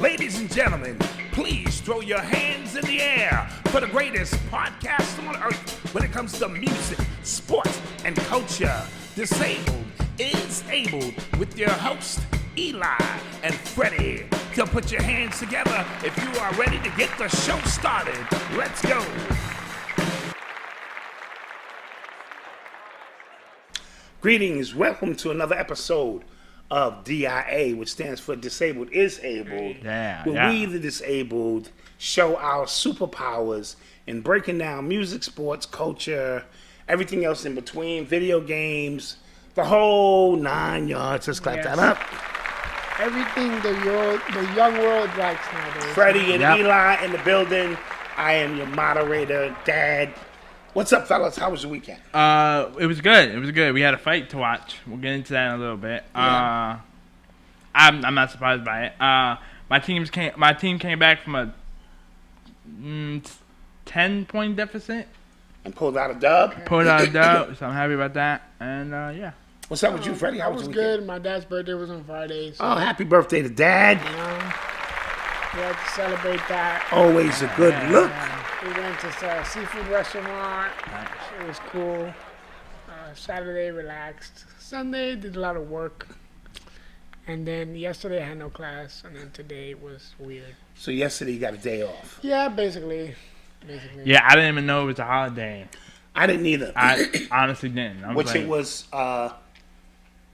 Ladies and gentlemen, please throw your hands in the air for the greatest podcast on earth when it comes to music, sports, and culture. Disabled is Abled with your host, Eli and Fredy. So put your hands together if you are ready to get the show started. Let's go. Greetings. Welcome to another episode of DIA, which stands for Disabled is Abled. Where we, the disabled, show our superpowers in breaking down music, sports, culture, everything else in between, video games, the whole 9 yards. Let's clap that up. Everything the young world likes nowadays. Fredy and Eli in the building. I am your moderator, Dad. What's up, fellas? How was your weekend? It was good. It was good. We had a fight to watch. We'll get into that in a little bit. I'm not surprised by it. My team came back from a 10-point deficit And pulled out a dub? So I'm happy about that. And yeah. What's up with you, Fredy? How was your weekend? Good. My dad's birthday was on Friday. So, happy birthday to Dad. We had to celebrate that. Always a good look. We went to a seafood restaurant. It was cool. Saturday, relaxed. Sunday, did a lot of work. And then yesterday, I had no class. And then today was weird. So yesterday, you got a day off? Yeah, basically. Yeah, I didn't even know it was a holiday. I didn't either. I honestly didn't. It was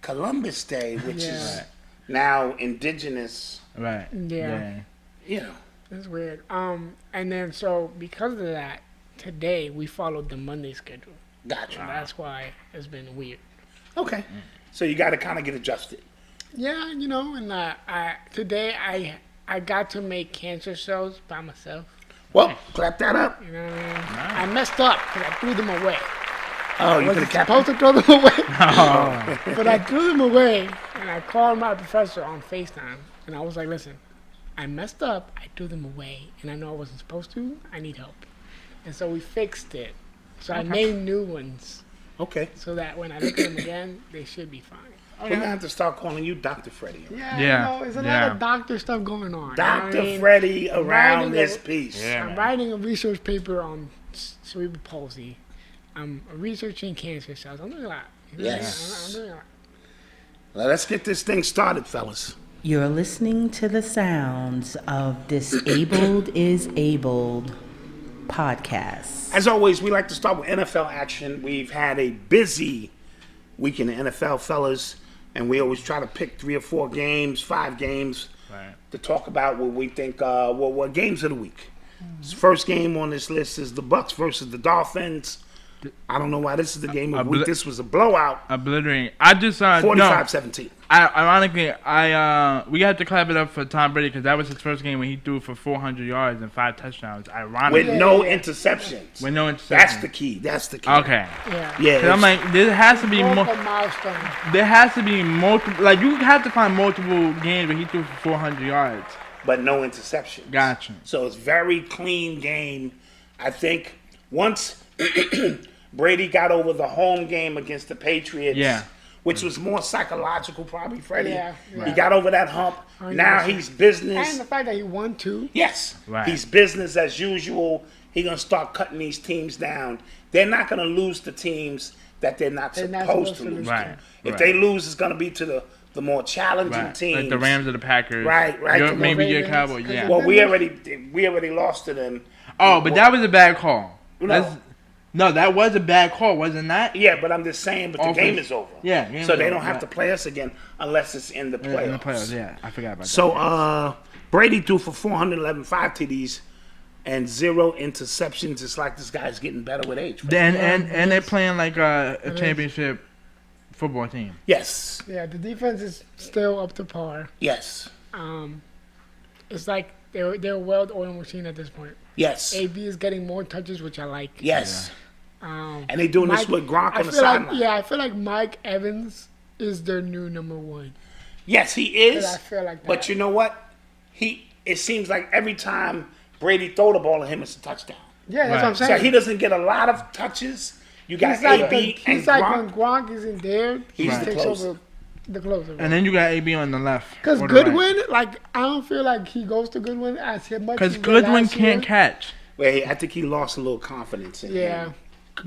Columbus Day, which is now indigenous. Right. Yeah. You know. It's weird. And then so because of that, today we followed the Monday schedule. Gotcha. And that's why it's been weird. Okay. So you got to kind of get adjusted. Yeah, and today I got to make cancer cells by myself. Well, clap that up. You know what I mean? Nice. I messed up because I threw them away. Oh, you could have supposed to throw them away. But I threw them away, and I called my professor on FaceTime, and I was like, listen, I messed up, I threw them away, and I know I wasn't supposed to, I need help. And so we fixed it. So I made new ones. Okay. So that when I look at them again, they should be fine. We're going to have to start calling you Dr. Fredy. Yeah. There's a lot of doctor stuff going on. Dr. Fredy around this piece. Yeah, I'm writing a research paper on cerebral palsy. I'm researching cancer cells. I'm doing a lot. Yes. I'm doing a lot. Well, let's get this thing started, fellas. You're listening to the sounds of Disabled is Abled podcast. As always, we like to start with NFL action. We've had a busy week in the NFL, fellas, and we always try to pick 3 or 4 games, 5 games, to talk about what we think what games of the week. Mm-hmm. First game on this list is the Bucs versus the Dolphins. I don't know why this is the game of the week. This was a blowout. Obliterating. I just 45-17. Ironically, we had to clap it up for Tom Brady because that was his first game when he threw for 400 yards and 5 touchdowns. Ironically, with no interceptions. That's the key. Okay. Yeah. I'm like, there has to be more. There has to be multiple. Like you have to find multiple games where he threw for 400 yards, but no interceptions. Gotcha. So it's very clean game. I think once Brady got over the home game against the Patriots, which was more psychological probably, Fredy. Yeah. He got over that hump. 100%. Now he's business. And the fact that he won too. Yes. Right. He's business as usual. He's going to start cutting these teams down. They're not going to lose the teams that they're not supposed to lose to. If they lose, it's going to be to the more challenging teams. Like the Rams or the Packers. Right. Maybe your Cowboys, yeah. Well, we already lost to them. Oh, but that was a bad call. No, that was a bad call, wasn't that? Yeah, but I'm just saying, the game is over. Yeah. So they don't have to play us again unless it's in the playoffs. In the playoffs, yeah. I forgot about that. So Brady threw for 411, 5 TDs, and 0 interceptions. It's like this guy's getting better with age. Right? And they're playing like a championship football team. Yes. Yeah, the defense is still up to par. Yes. It's like they're a well-oiled machine at this point. Yes. AB is getting more touches, which I like. Yes. And they're doing this with Gronk on the sideline. I feel like Mike Evans is their new number 1. Yes, he is. I feel like that. But you know what? It seems like every time Brady throw the ball at him, it's a touchdown. Yeah, that's what I'm saying. So he doesn't get a lot of touches. You got AB and He's like when Gronk isn't there, he takes over The closer. And then you got AB on the left. Because or the right. Goodwin, like, I don't feel like he goes to Goodwin as much. Because Goodwin can't catch. Wait, I think he lost a little confidence in Yeah. him.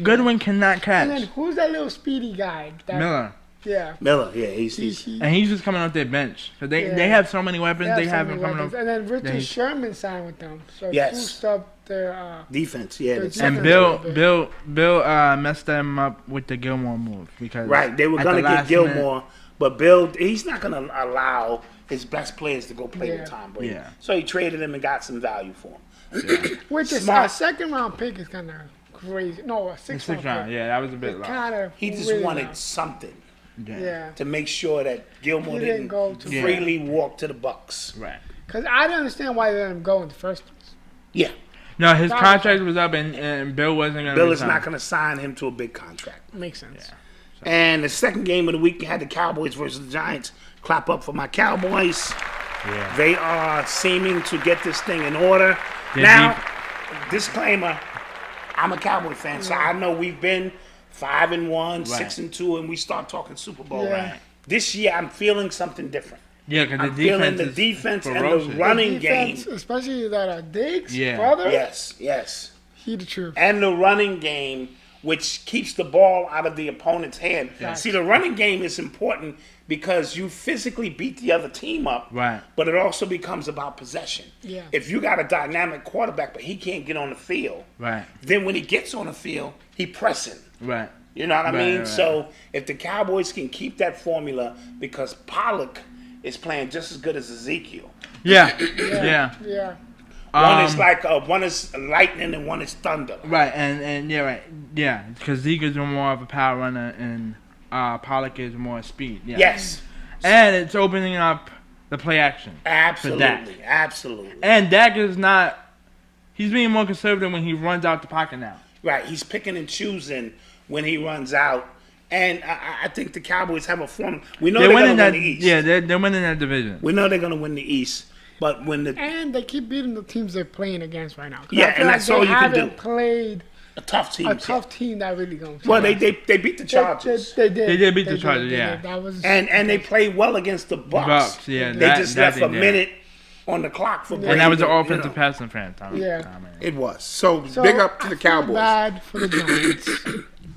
Goodwin cannot And then catch. who's that little speedy guy? Miller. Yeah. Miller, yeah, he's And he's just coming off their bench. So they Yeah. have so many weapons. They so have many him coming weapons. off. And then Richard he's- Sherman signed with them. So Yes. boosted up their defense, yeah. Their that's- And defense. Bill messed them up with the Gilmore move because Right, they were at going the to get last Gilmore, minute- but Bill, he's not going to allow his best players to go play Yeah. with Tom Brady. Yeah. So he traded him and got some value for him. which is Smart. a second round pick is kind of crazy. No, a sixth Sixth round round. pick. Yeah, that was a bit low. Kind of. He just really wanted low. something Yeah. to make sure that Gilmore He didn't, didn't go to- Yeah. freely walk to the Bucks. Right. Because I didn't understand why they let him go in the first place. Yeah, No, his That was- contract was up, and Bill wasn't going to. Bill is not going to sign him to a big contract. Makes sense. And the second game of the week, you had the Cowboys versus the Giants. Clap up for my Cowboys. Yeah. They are seeming to get this thing in order. Their Now, disclaimer, I'm a Cowboy fan, so Mm. I know we've been 5-1, Right. 6-2, and we start talking Super Bowl. Yeah. Right. This year, I'm feeling something different. Yeah, because I'm the feeling defense the is defense and the ferocious. running Defense, game. especially that Diggs, Yeah. brother. Yes. He the truth. And the running game, which keeps the ball out of the opponent's hand. Yeah. See, the running game is important because you physically beat the other team up, Right. but it also becomes about possession. Yeah. If you got a dynamic quarterback, but he can't get on the field, Right. then when he gets on the field, he pressing. Right. You know what I Right, mean? right. So if the Cowboys can keep that formula, because Pollock is playing just as good as Ezekiel. Yeah. Yeah. Yeah. One is like one is lightning and one is thunder. Right, and yeah, right, yeah, because Zeke is more of a power runner and Pollock is more speed. Yeah. Yes, and it's opening up the play action. absolutely, absolutely. And Dak is not. He's being more conservative when he runs out the pocket now. Right, he's picking and choosing when he runs out, and I think the Cowboys have a form. We know they're going to that. win the East. Yeah, they're winning that division. We know they're going to win the East, but when the And they keep beating the teams they're playing against right now. 'Cause Yeah, I feel and like that's all you can They do. haven't played a tough team, a tough team that really going to well, they beat the Chargers, They did. They did beat the Chargers, They yeah. did. That was and they played well against the Bucs. Bucs, yeah, they that- just that left they a did. minute on the clock for Brady. And that was an you offensive know. passing fan. Yeah. It was. So So, big up to I the feel Cowboys. bad for the Giants,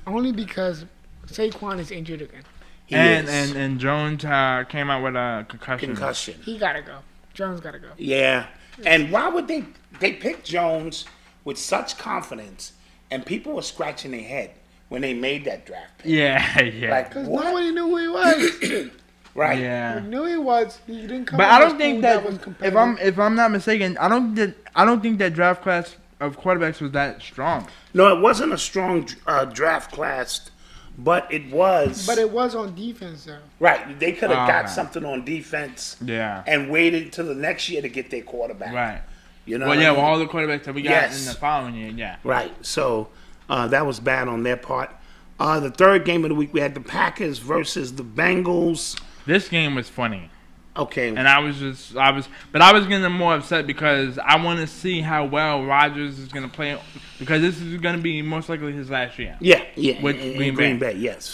only because Saquon is injured again. He And is. and Jones came out with a concussion. He gotta go. Jones gotta go. Yeah. And why would they pick Jones with such confidence and people were scratching their head when they made that draft pick? Yeah, yeah. Like Because what? nobody knew who he was. Right. yeah. We knew he was. He didn't come. But from I a don't think school that was if competitive. I'm not mistaken, I don't think that draft class of quarterbacks was that strong. No, it wasn't a strong draft class, but it was. But it was on defense though. right. They could have got Okay. something on defense Yeah. and waited till the next year to get their quarterback. Right. You know. Well, what yeah, I with mean? all the quarterbacks that we got Yes. in the following year, yeah. Right. So that was bad on their part. The third game of the week, we had the Packers versus the Bengals. This game was funny. Okay. And I was getting more upset because I want to see how well Rodgers is going to play because this is going to be most likely his last year. Yeah. With in Green Bay. Yes.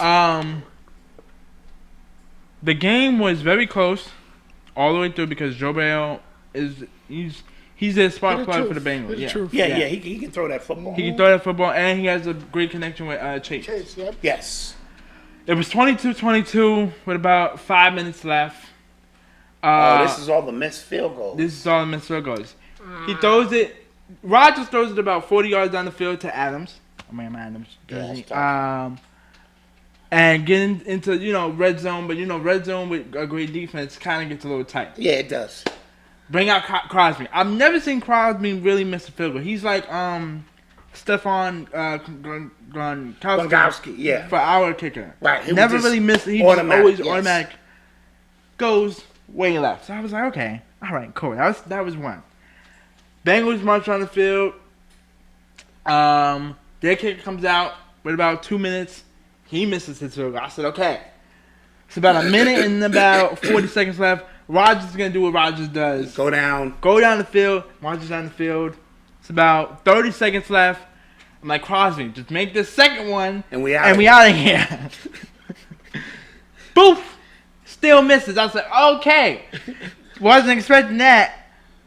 The game was very close all the way through because Joe Bell he's a spark plug for the Bengals. Yeah. Truth. yeah. He can throw that football. He can throw that football and he has a great connection with Chase. Chase, yep. Yes. It was 22-22 with about 5 minutes left. This is all the missed field goals. This is all the missed field goals. He throws it. Rodgers throws it about 40 yards down the field to Adams. Adams. Yeah, that's tough. And getting into red zone, but red zone with a great defense kind of gets a little tight. Yeah, it does. Bring out Crosby. I've never seen Crosby really miss a field goal. He's like Stefan Gronkowski, yeah. for our kicker. Right, he Never was really just missed. He just automatic, always yes. automatic goes way left. So I was like, okay, all right, cool. That was one. Bengals march on the field. Their kicker comes out with about 2 minutes. He misses his field goal. I said, okay. It's about a minute and about 40 seconds left. Rodgers is going to do what Rodgers does. Go down. Go down the field. Rodgers down the field. It's about 30 seconds left. I'm like, Crosby, just make this second one. And we out And we out of here. Boof. Still misses. I was like, okay. Wasn't expecting that.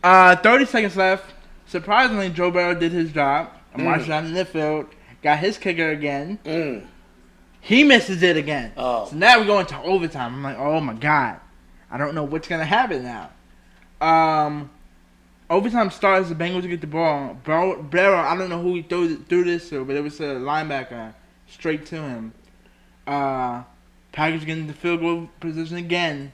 30 seconds left. Surprisingly, Joe Burrow did his job. Marched out in the field. Got his kicker again. He misses it again. Oh. So now we're going to overtime. I'm like, oh my God. I don't know what's going to happen now. Overtime starts, the Bengals get the ball. Burrow, I don't know who he threw this to, but it was a linebacker straight to him. Packers getting the field goal position again.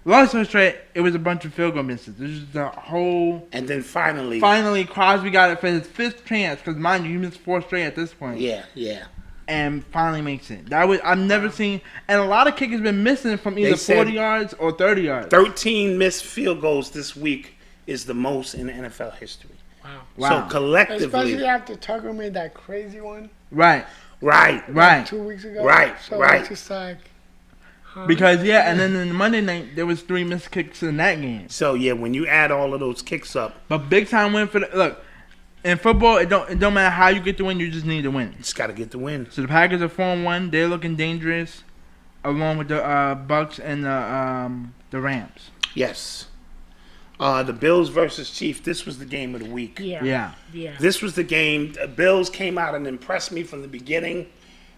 Long story straight, it was a bunch of field goal misses. This is the whole. And then finally, Crosby got it for his 5th chance, because mind you, he missed 4 straight at this point. Yeah. And finally makes it. I've never seen, and a lot of kickers been missing from either 40 yards or 30 yards. 13 missed field goals this week is the most in NFL history. Wow. So collectively, especially after Tucker made that crazy one. Right. Like 2 weeks ago. So it's just like. Because and then in Monday night there was 3 missed kicks in that game. So yeah, when you add all of those kicks up, but big time win for look. In football, it don't matter how you get the win, you just need to win. Just got to get the win. So the Packers are 4-1. They're looking dangerous, along with the Bucs and the Rams. Yes. The Bills versus Chiefs. This was the game of the week. Yeah. This was the game. The Bills came out and impressed me from the beginning.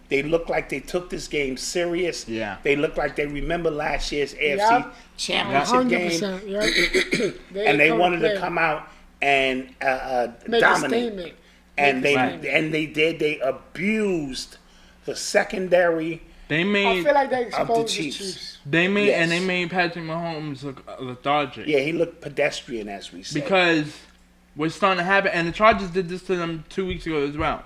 They looked like they took this game serious. Yeah. They looked like they remember last year's AFC Championship game. And they wanted to come out and dominate. And they did. They abused the secondary. I feel like they exposed the Chiefs. They made Patrick Mahomes look lethargic. Yeah, he looked pedestrian, as we said. Because what's starting to happen, and the Chargers did this to them 2 weeks ago as well.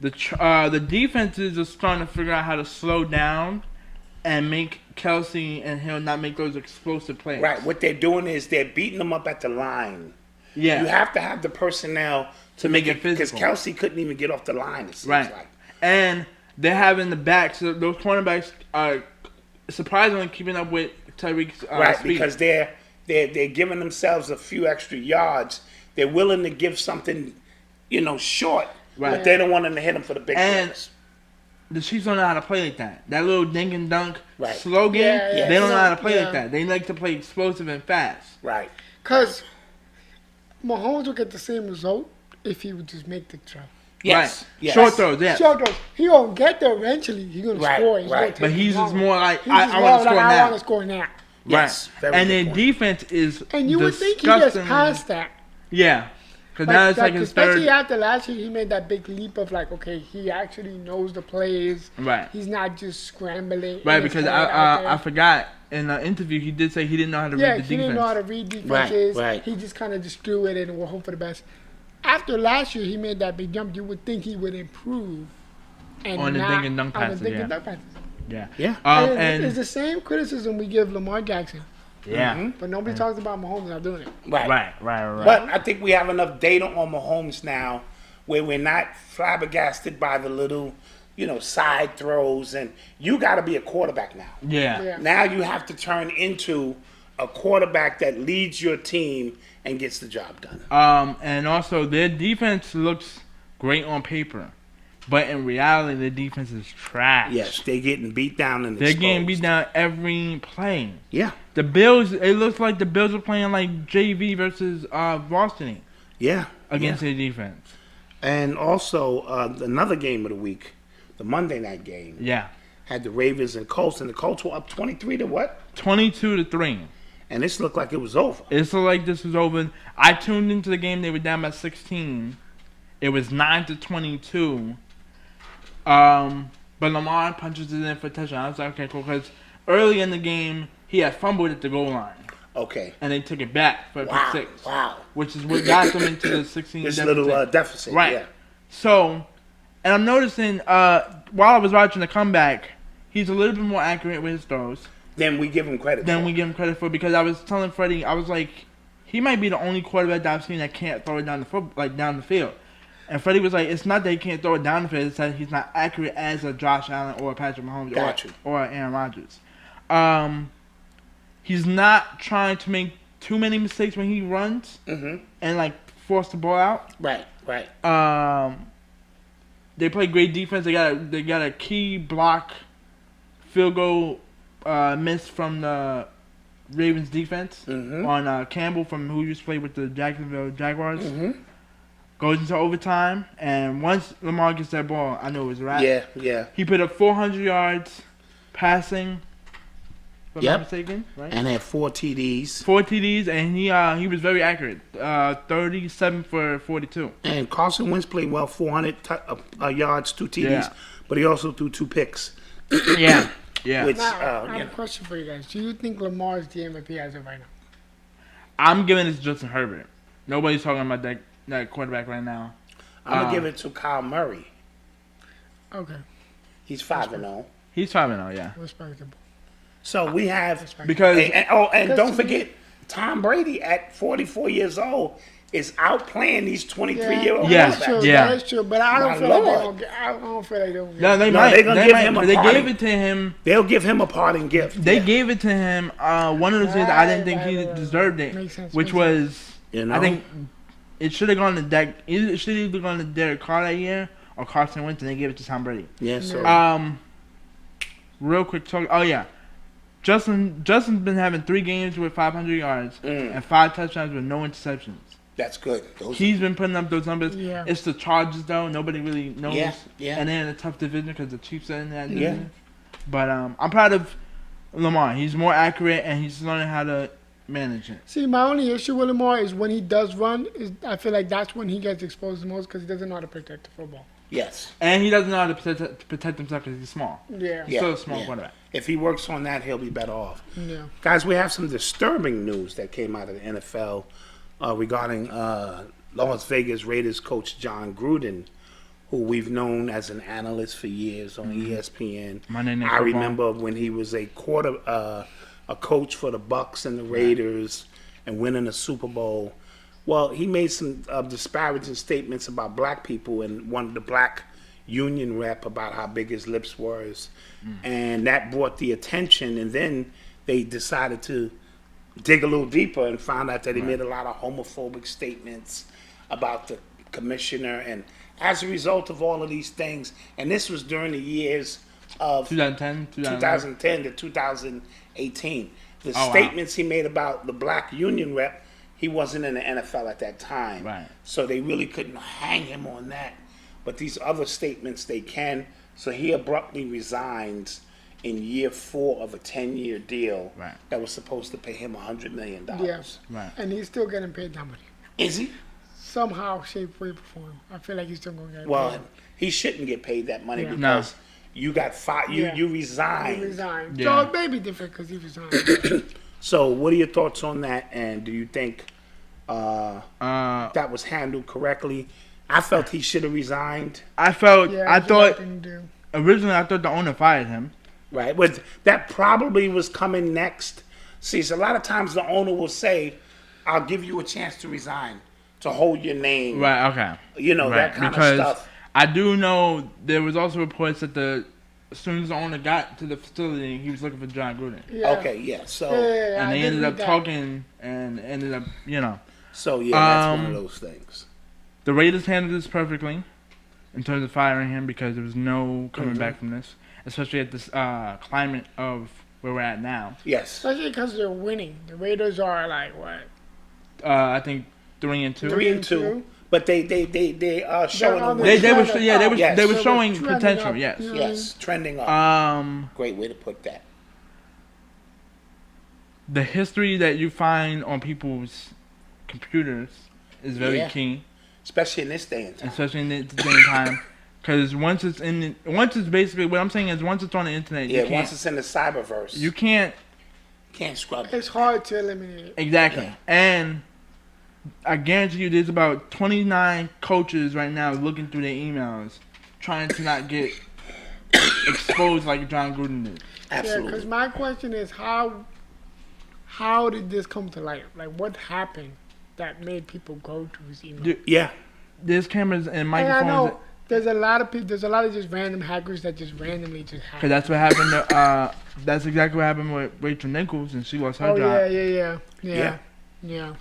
The defenses are starting to figure out how to slow down and make Kelsey and Hill not make those explosive plays. Right. What they're doing is they're beating them up at the line. Yeah. You have to have the personnel to make it physical. Because Kelsey couldn't even get off the line, it seems like. And they're having the backs. So those cornerbacks are surprisingly keeping up with Tyreek's speed. Because they're giving themselves a few extra yards. They're willing to give something, short. Right. But they don't want them to hit them for the big plays. The Chiefs don't know how to play like that. That little dink and dunk slogan, they don't know how to play like that. They like to play explosive and fast. Right. Because Mahomes will get the same result if he would just make the throw. Yes. Right. Yes. Short throws, Short throws. He gonna get there eventually. He's gonna score. But he's just more like, I want to score now. I want to score now. Yes. Right. And their defense is and you would think he gets past that. Yeah. Because now it's like his especially third. after last year, he made that big leap of like, okay, he actually knows the plays. Right. He's not just scrambling. Right, because I forgot in the interview he did say he didn't know how to read the defense. Yeah, he didn't know how to read defenses. Right. He just kind of just threw it and will hope for the best. After last year, he made that big jump. You would think he would improve. And on the dink and dunk passes. Yeah. And it's the same criticism we give Lamar Jackson. Yeah. Mm-hmm. But nobody talks about Mahomes not doing it. Right. But I think we have enough data on Mahomes now where we're not flabbergasted by the little, side throws. And you got to be a quarterback now. Yeah. Now you have to turn into a quarterback that leads your team and gets the job done. And also, their defense looks great on paper. But in reality, their defense is trash. Yes, they're getting beat down and they're getting beat down every play. Yeah. The Bills, it looks like the Bills are playing like JV versus varsity. Yeah. Against their defense. And also, another game of the week, the Monday night game. Yeah. Had the Ravens and Colts, and the Colts were up 23 to what? 22-3. And this looked like it was over. It looked like this was over. I tuned into the game. They were down by 16. It was 9-22. But Lamar punches it in for a touchdown. I was like, okay, cool. Because early in the game, he had fumbled at the goal line. Okay. And they took it back for a pick six. Wow. Which is what got them into the 16 this deficit. little deficit. Right. Yeah. So, and I'm noticing, while I was watching the comeback, he's a little bit more accurate with his throws. Then we give him credit for. Because I was telling Fredy, I was like, he might be the only quarterback that I've seen that can't throw it down the field. And Fredy was like, it's not that he can't throw it down the field, it's that he's not accurate as a Josh Allen or a Patrick Mahomes or Aaron Rodgers. He's not trying to make too many mistakes when he runs and force the ball out. Right. They play great defense. They got a key block field goal miss from the Ravens defense on Campbell from who used to play with the Jacksonville Jaguars. Goes into overtime, and once Lamar gets that ball, I know it was a wrap. Yeah. He put up 400 yards passing, if I'm Yep. not mistaken, right? And had 4 TDs. 4 TDs, and he was very accurate. 37 for 42. And Carson Wentz played well, 400 yards, 2 TDs, Yeah. but he also threw 2 picks. Yeah. Yeah. Which, Now, I you have a question for you guys. Do you think Lamar is the MVP as of right now? I'm giving it to Justin Herbert. Nobody's talking about that quarterback right now. I'm going to give it to Kyle Murray. Okay, He's 5-0. He's 5-0, yeah. respectable. So we have... Because And don't forget, Tom Brady at 44 years old is outplaying these 23-year-old Yeah. That's true. Yeah. That's true. But I My don't feel like they're Lord. gonna get. I don't feel like they're gonna get. no, they No, might. they gonna They give might. him a They party. gave it to him. They'll give him a parting gift. They Yeah. gave it to him. One of those things I didn't think he Right. deserved it, Makes sense, which makes sense. was You know? I think it should have gone to Dak. It should have either gone to Derek Carr that year or Carson Wentz, and they gave it to Tom Brady. Yes, sir. Real quick talk. Oh yeah, Justin's been having 3 games with 500 yards and 5 touchdowns with no interceptions. That's good. Those He's been putting up those numbers. Yeah. It's the Chargers though. Nobody really knows. Yeah. And they're in a tough division because the Chiefs are in that Yeah. division. But I'm proud of Lamar. He's more accurate and he's learning how to manage it. See, my only issue with Lamar is when he does run. I feel like that's when he gets exposed the most because he doesn't know how to protect the football. Yes. And he doesn't know how to protect himself because he's small. Yeah. He's still a small Yeah. quarterback. If he works on that, he'll be better off. Yeah. Guys, we have some disturbing news that came out of the NFL regarding Las Vegas Raiders coach Jon Gruden, who we've known as an analyst for years on ESPN. Monday Night I Football. remember when he was a coach for the Bucs and the Raiders and winning a Super Bowl. Well, he made some disparaging statements about black people and one of the black union rep about how big his lips was. And that brought the attention. And then they decided to dig a little deeper and found out that he made a lot of homophobic statements about the commissioner. And as a result of all of these things, and this was during the years of 2010, 2010 to 2018. The wow. statements he made about the black union rep, he wasn't in the NFL at that time. Right. So they really couldn't hang him on that. But these other statements, they can. So he abruptly resigns in year 4 of a 10-year deal Right. that was supposed to pay him $100 million. Yes. Right. And he's still getting paid that money. Is he? Somehow, shape, way, form. I feel like he's still gonna get Well, paid. he shouldn't get paid that money Yeah. because you got fired. Yeah. You resigned. He resigned. Yeah. So it may be different because he resigned. So what are your thoughts on that? And do you think that was handled correctly? I felt he should have resigned. I felt. Yeah, I he thought didn't do. originally. I thought the owner fired him. Right, but that probably was coming next. See, so a lot of times the owner will say, "I'll give you a chance to resign, to hold your name." Right. Okay. You know, Right. that kind Because of stuff. I do know there was also reports that as soon as the owner got to the facility, he was looking for Jon Gruden, Yeah. Okay, yeah. So, Yeah, and I they did ended read up that. talking and ended up, so yeah, that's one Um, of those things. The Raiders handled this perfectly in terms of firing him because there was no coming back from this, especially at this climate of where we're at now. Yes. Especially because they're winning. The Raiders are like what? I think 3-2. 3-2, but they are showing on the the win. They were Trending yeah they up. were Yes. they were So showing trending potential. up, Yes. you know? Yes, trending up. Great way to put that. The history that you find on people's computers is very Yeah. key, Especially in this day and time. especially in this day and time. Because once it's basically what I'm saying is once it's on the internet, Yeah, you can't once it's in the cyberverse, you can't can't scrub it. It's hard to eliminate it. exactly. Yeah. And I guarantee you, there's about 29 coaches right now looking through their emails, trying to not get exposed like Jon Gruden did. Yeah, because Absolutely. my question is how did this come to light? Like, what happened that made people go to his email? Dude, Yeah. There's cameras and And I microphones. know there's a lot of people. There's a lot of just random hackers that just randomly just hack. Because that's what happened. That's exactly what happened with Rachel Nichols, and she lost her Oh job. yeah.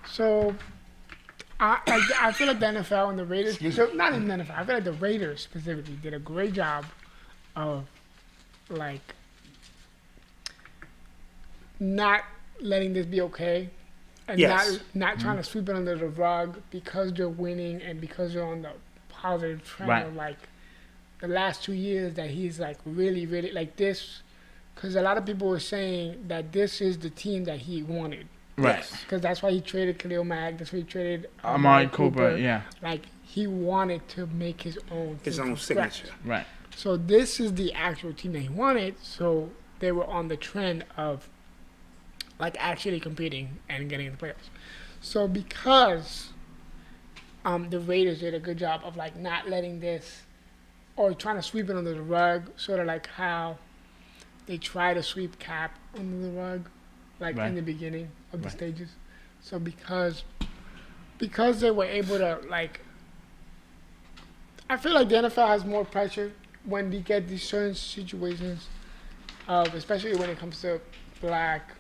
So, I feel like the NFL and the Raiders, so not even the NFL, I feel like the Raiders specifically did a great job of, like, not letting this be okay, and Yes. not trying to sweep it under the rug because you're winning and because you're on the positive trend Right. of like the last 2 years that he's like really, really like this. Because a lot of people were saying that this is the team that he wanted. Right. Yes. Because that's why he traded Khalil Mack. That's why he traded Amari Cooper, yeah. Like he wanted to make his own. His team own from scratch. signature. Right. So this is the actual team that he wanted. So they were on the trend of like actually competing and getting in the playoffs. So because the Raiders did a good job of like not letting this or trying to sweep it under the rug, sort of like how they try to sweep Cap under the rug, like Right. in the beginning of the Right. stages. So because they were able to like, I feel like the NFL has more pressure when they get these certain situations, especially when it comes to black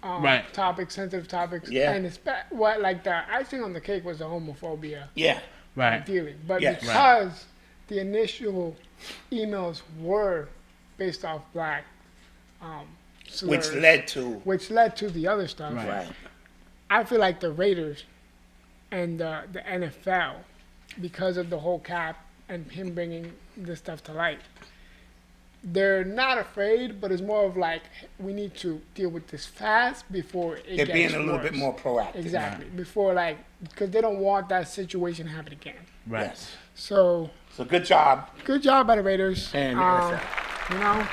Right. topics, sensitive topics. Yeah. And it's what like the icing on the cake was the homophobia Yeah. Right. dealing, but Yes. because the initial emails were based off black, Which slurs, led to the other stuff. Right. right. I feel like the Raiders and the NFL, because of the whole Cap and him bringing this stuff to light, they're not afraid, but it's more of like we need to deal with this fast before it They're gets being a little worse. bit more proactive. Exactly. Before like because they don't want that situation to happen again. Right. Yes. So So good job. good job by the Raiders. And the NFL. You know,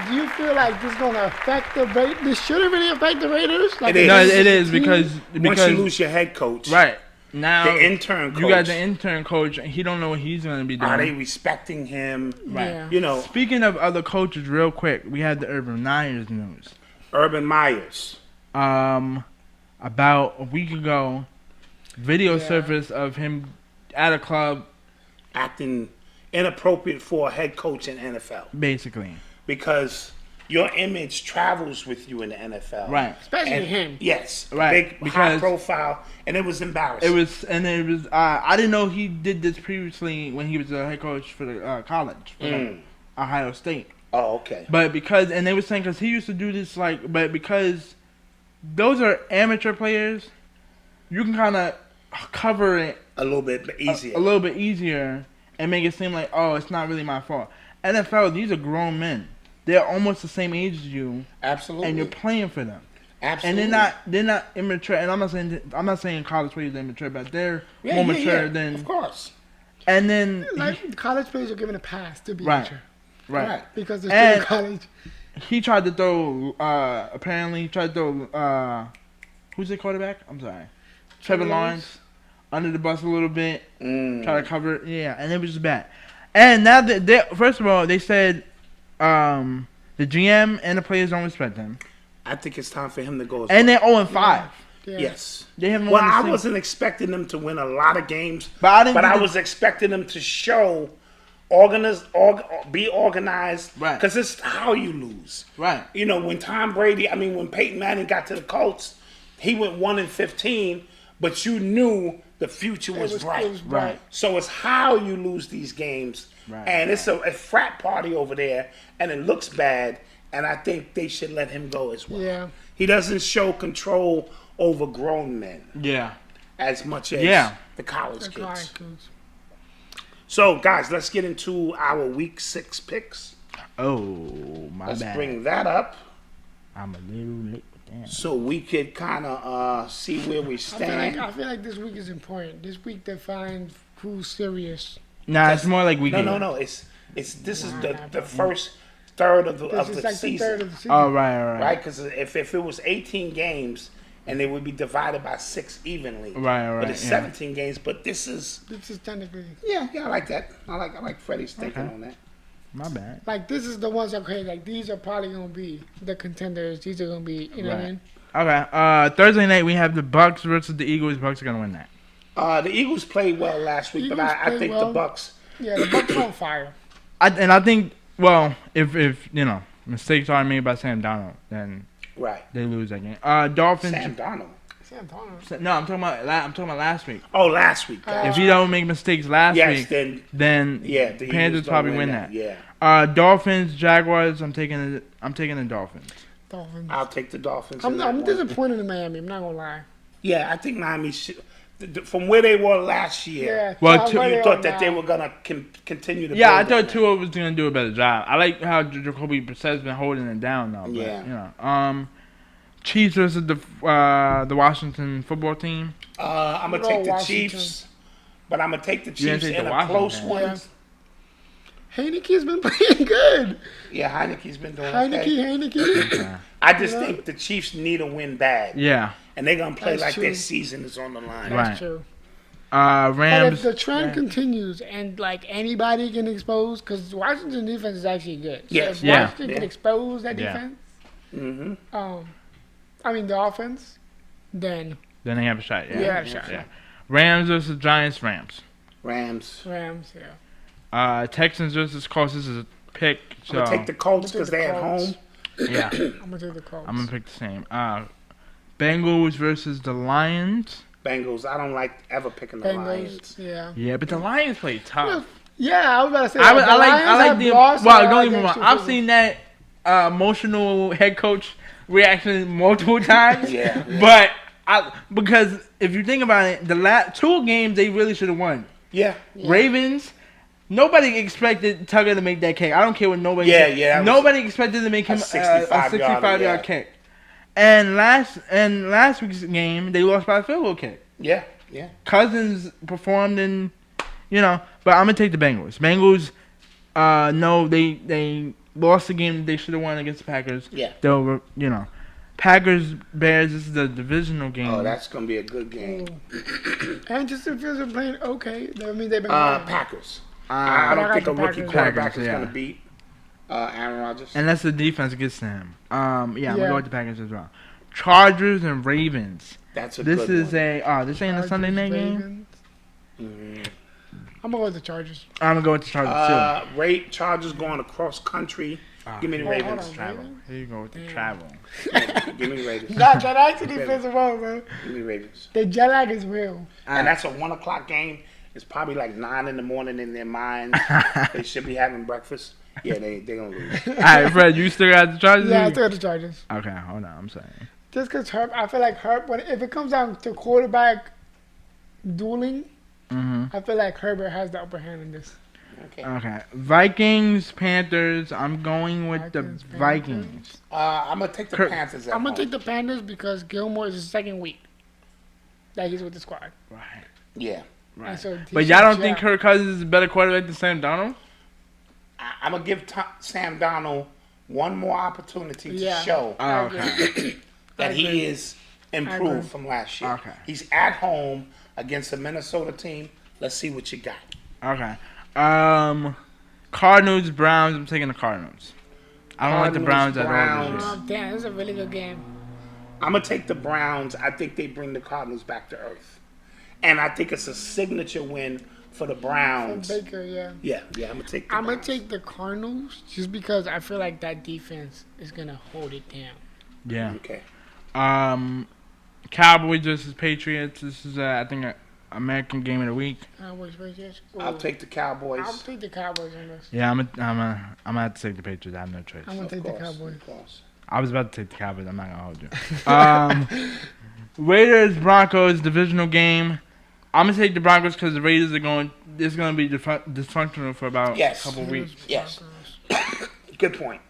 do you feel like this is gonna affect the Raiders? This shouldn't really affect the Raiders. Like, It is. No, this it a is team- because Once you lose your head coach, right now the intern coach, you got the intern coach, and he don't know what he's gonna be doing. are they respecting him? Right. Yeah. You know, Speaking of other coaches, real quick, we had the Urban Myers news. Urban Myers. About a week ago, video Yeah. surfaced of him at a club, Acting inappropriate for a head coach in NFL basically. because your image travels with you in the NFL. Right. Especially And- him. Yes. Right, Big, high because- profile, and it was embarrassing. It was. I didn't know he did this previously when he was a head coach for the college, for like, Ohio State. Oh, okay. But and they were saying because he used to do this but because those are amateur players, you can kind of cover it A little bit easier. a little bit easier and make it seem like, oh, it's not really my fault. NFL, these are grown men. They're almost the same age as you, Absolutely. and you're playing for them. Absolutely. And they're not immature. And I'm not saying college players are immature, but they're more mature than. Of course. And then Like college players are given a pass to be Right. mature right. because they're still in And- college. He tried to throw. Apparently, he tried to throw. Who's the quarterback? I'm sorry, Trevor Lawrence under the bus a little bit. Try to cover it. Yeah, and it was just bad. And now first of all, they said the GM and the players don't respect him, I think it's time for him to go. As and well. they're 0-5. Yeah. Yes. They haven't Well, won a I single- wasn't expecting them to win a lot of games, But I didn't but think I they- was expecting them to show be organized. Right. Because it's how you lose. Right. You know, when when Peyton Manning got to the Colts, he went 1-15, but you knew the future was bright. It was bright. Right. So it's how you lose these games. Right. And it's a frat party over there, and it looks bad, and I think they should let him go as well. Yeah. He doesn't show control over grown men Yeah. as much as Yeah. the college The kids. college kids. So, guys, let's get into our Week 6 picks. Oh my Let's bad. bring that up I'm a little late with that. so we could kind of see where we I stand. feel like this week is important. This week defines who's serious. Nah, it's more like we. No. This is the first third of the This is like the season. third of the season. Oh right. Right, because if it was 18 games and they would be divided by 6 evenly, Right, But it's yeah. 17 games. But this is This is technically yeah, I like that. I like Freddie's thinking on that. My bad. like this is the ones okay. Like these are probably gonna be the contenders. These are gonna be you know what I Right. mean. Okay. Thursday night we have the Bucks versus the Eagles. Bucks are gonna win that. The Eagles played well last week, but Eagles I played think well. the Bucks. Yeah, the Bucs are on fire. I think if you know mistakes are made by Sam Darnold, then Right. they lose that game. Dolphins. Sam Donald. Sam Darnold. No, I'm talking about last week. Oh, last week. If you don't make mistakes last week, then yeah, the Panthers Eagles probably don't win that. Yeah. Dolphins, Jaguars. I'm taking the Dolphins. Dolphins. I'll take the Dolphins. I'm disappointed in Miami. I'm not gonna lie. Yeah, I think Miami should. From where they were last year, Yeah. Well, you thought that they were gonna continue to. Yeah, I build on thought Tua was gonna do a better job. I like how Jacoby Brissett's been holding it down though. But, Yeah. You know, Chiefs versus the Washington football team. I'm gonna Good take old the Washington. Chiefs, but I'm gonna take the You're gonna Chiefs take in the a close Washington. one. Heineke's been playing good. Yeah, Heineke's been doing okay. Heineke. I just think the Chiefs need a win bad, Yeah. and they're gonna play That's like true. their season is on the line. Right. That's true. But Rams. if the trend continues and like anybody can expose, because Washington defense is actually good. So Yes. if Yeah. Washington can Yeah. expose that Yeah. defense, Mm-hmm. I mean the offense, then Then they have a shot. Yeah. we have a shot. Yeah. Rams versus Giants. Rams. Rams. Rams, yeah. Texans versus Colts. This is a pick. So I'm gonna take the Colts I'm gonna because take the they're at Colts. home. yeah. I'm gonna take the Colts. I'm gonna pick the same. Bengals versus the Lions. Bengals. I don't like ever picking the Lions. yeah. Yeah, but the Lions play tough. Yeah, I was about to say. I the like Lions the have lost, well. Don't get me against wrong. I've two seen that emotional head coach reaction multiple times. Yeah. But because if you think about it, the last 2 games they really should have won. Yeah. Ravens. Nobody expected Tucker to make that kick. I don't care what nobody. Yeah, said. yeah, that was Nobody expected to make him a 65-yard yeah. kick. And last week's game, they lost by a field goal kick. Yeah. Yeah. Cousins performed in, but I'm gonna take the Bengals. Bengals, no, they lost the game they should have won against the Packers. Yeah. They were, Packers Bears. This is the divisional game. Oh, that's gonna be a good game. And just if you're playing okay, I mean they've been. Packers. I don't I think a got the rookie Packers. quarterback Packers, is yeah. gonna beat Aaron Rodgers. Unless the defense gets to him. I'm Yeah. gonna go with the Packers as well. Chargers and Ravens. That's a This good is one. this ain't a Sunday night game. Ravens. I'm gonna go with the Chargers. I'm gonna go with the Chargers too. Chargers going across country. Give me the hold Ravens. on. Travel. Here you go with the travel. Give me the Ravens. Nah, that actually defensive role, man. Give me the Ravens. The jet lag is real. And that's a 1:00 game. It's probably like 9 in the morning in their minds. They should be having breakfast. Yeah, they gonna lose. All right, Fred, you still got the Chargers? Yeah, I still got the Chargers. Okay, hold on. I'm sorry. Just because I feel like if it comes down to quarterback dueling, I feel like Herbert has the upper hand in this. Okay. Vikings, Panthers. I'm going with the Vikings, Vikings. I'm gonna take the Panthers. I'm gonna take the Panthers because Gilmore is his second week that he's with the squad. Right. Yeah. And so he But y'all should don't think gel. Kirk Cousins is a better quarterback than Sam Donald? I'm gonna give Sam Darnold one more opportunity to Yeah. show Oh, okay. that I agree. he is I agree. improved from last year. Okay. He's at home against the Minnesota team. Let's see what you got. Okay. Cardinals, Browns. I'm taking the Cardinals. I don't like the Browns Cardinals, at all this Browns. year. Oh, damn, this is a really good game. I'm gonna take the Browns. I think they bring the Cardinals back to earth, and I think it's a signature win for the From Browns. Baker, yeah. Yeah. I'm gonna take. I'm gonna Browns. take the Cardinals just because I feel like that defense is gonna hold it down. Yeah. Okay. Cowboys versus Patriots. This is, I think, an American game of the week. Cowboys, Patriots. I'll take the Cowboys. I'll take the Cowboys on this. Yeah, I'm gonna have to take the Patriots. I have no choice. I'm gonna take the Cowboys. Of course. I was about to take the Cowboys. I'm not gonna hold you. Raiders Broncos divisional game. I'm gonna take the Broncos because the Raiders are going. It's gonna be dysfunctional for about a couple weeks. Yes. Good point.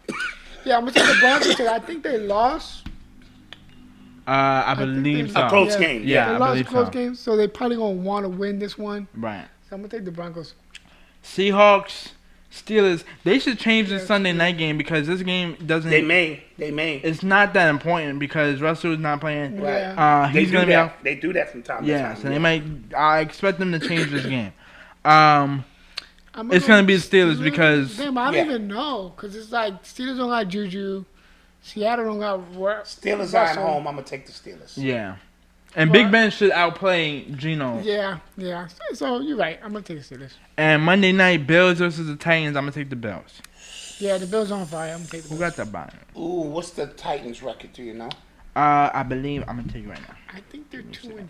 Yeah, I'm gonna take the Broncos because I think they lost. I believe they- so. A close game. Yeah. They I lost a believe close so. game, so they probably gonna want to win this one. Right. So I'm gonna take the Broncos. Seahawks, Steelers. They should change the Sunday night game because this game doesn't. They may. It's not that important because Russell is not playing. Right. Yeah. He's do gonna be that. out. They do that from time to Yeah, time. so they might. I expect them to change this game. I'm It's gonna be the Steelers because Damn, I don't Yeah. even know because it's like Steelers don't got Juju, Seattle don't got Steelers are at Russell. home. I'm gonna take the Steelers. yeah, and Well- Big Ben should outplay Geno. Yeah. So you're right. I'm gonna take the Steelers. And Monday night Bills versus the Titans. I'm gonna take the Bills. Yeah, the Bills on fire. I'm gonna take the Who Bills. got that by? Ooh, what's the Titans' record? Do you know? I believe I'm gonna tell you right now. I think they're 2-2.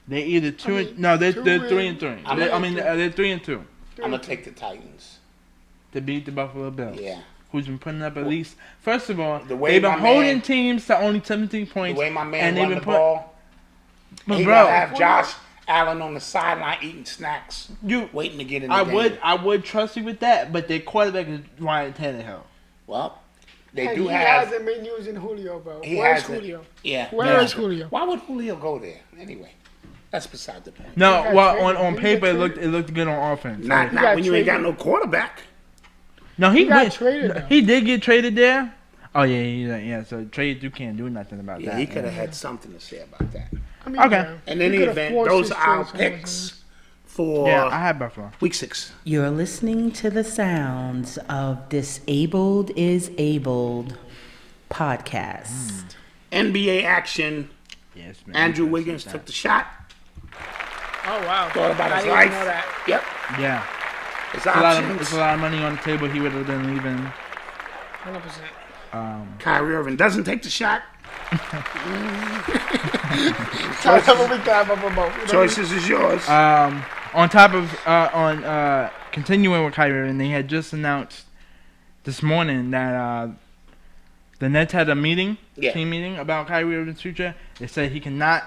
They're either two. I mean, and, no, they're 3 and 3. I'm They're 3 and 2 I'm gonna take the Titans. to beat the Buffalo Bills. Yeah. Who's been putting up at least? First of all, The way they've been my holding man- teams to only 17 The points. way my man and run they've the been ball, But he bro, gotta have Josh Allen on the sideline eating snacks, waiting to get in the game. I would trust you with that, but their quarterback is Ryan Tannehill. Well, they And do he have. hasn't been using Julio, bro. He Where's hasn't. Julio? Yeah. Where is yeah. Julio? Why would Julio go there anyway? That's beside the point. No, got well, traded. on He paper got it looked good on offense. Not got when you ain't got traded. no quarterback. No, He got went- traded, though. He did get traded there. Oh yeah. So trade, you can't do nothing about Yeah, that. he could have had something to say about that. I mean, Okay. yeah. In He any could've event, forced those his are our trade somewhere. picks for Yeah, I had Buffalo. week 6. You're listening to the sounds of Disabled is Abled podcast. NBA action. Yes, man. Andrew Wiggins took the shot. Oh, wow. Thought about I his didn't life. know that. Yep. Yeah, His it's a lot options. of money on the table. He would have been leaving. 100%. Kyrie Irving doesn't take the shot. Choices is yours. On top of continuing with Kyrie Irving, they had just announced this morning that the Nets had a meeting, Yeah. team meeting about Kyrie Irving's future. They said he cannot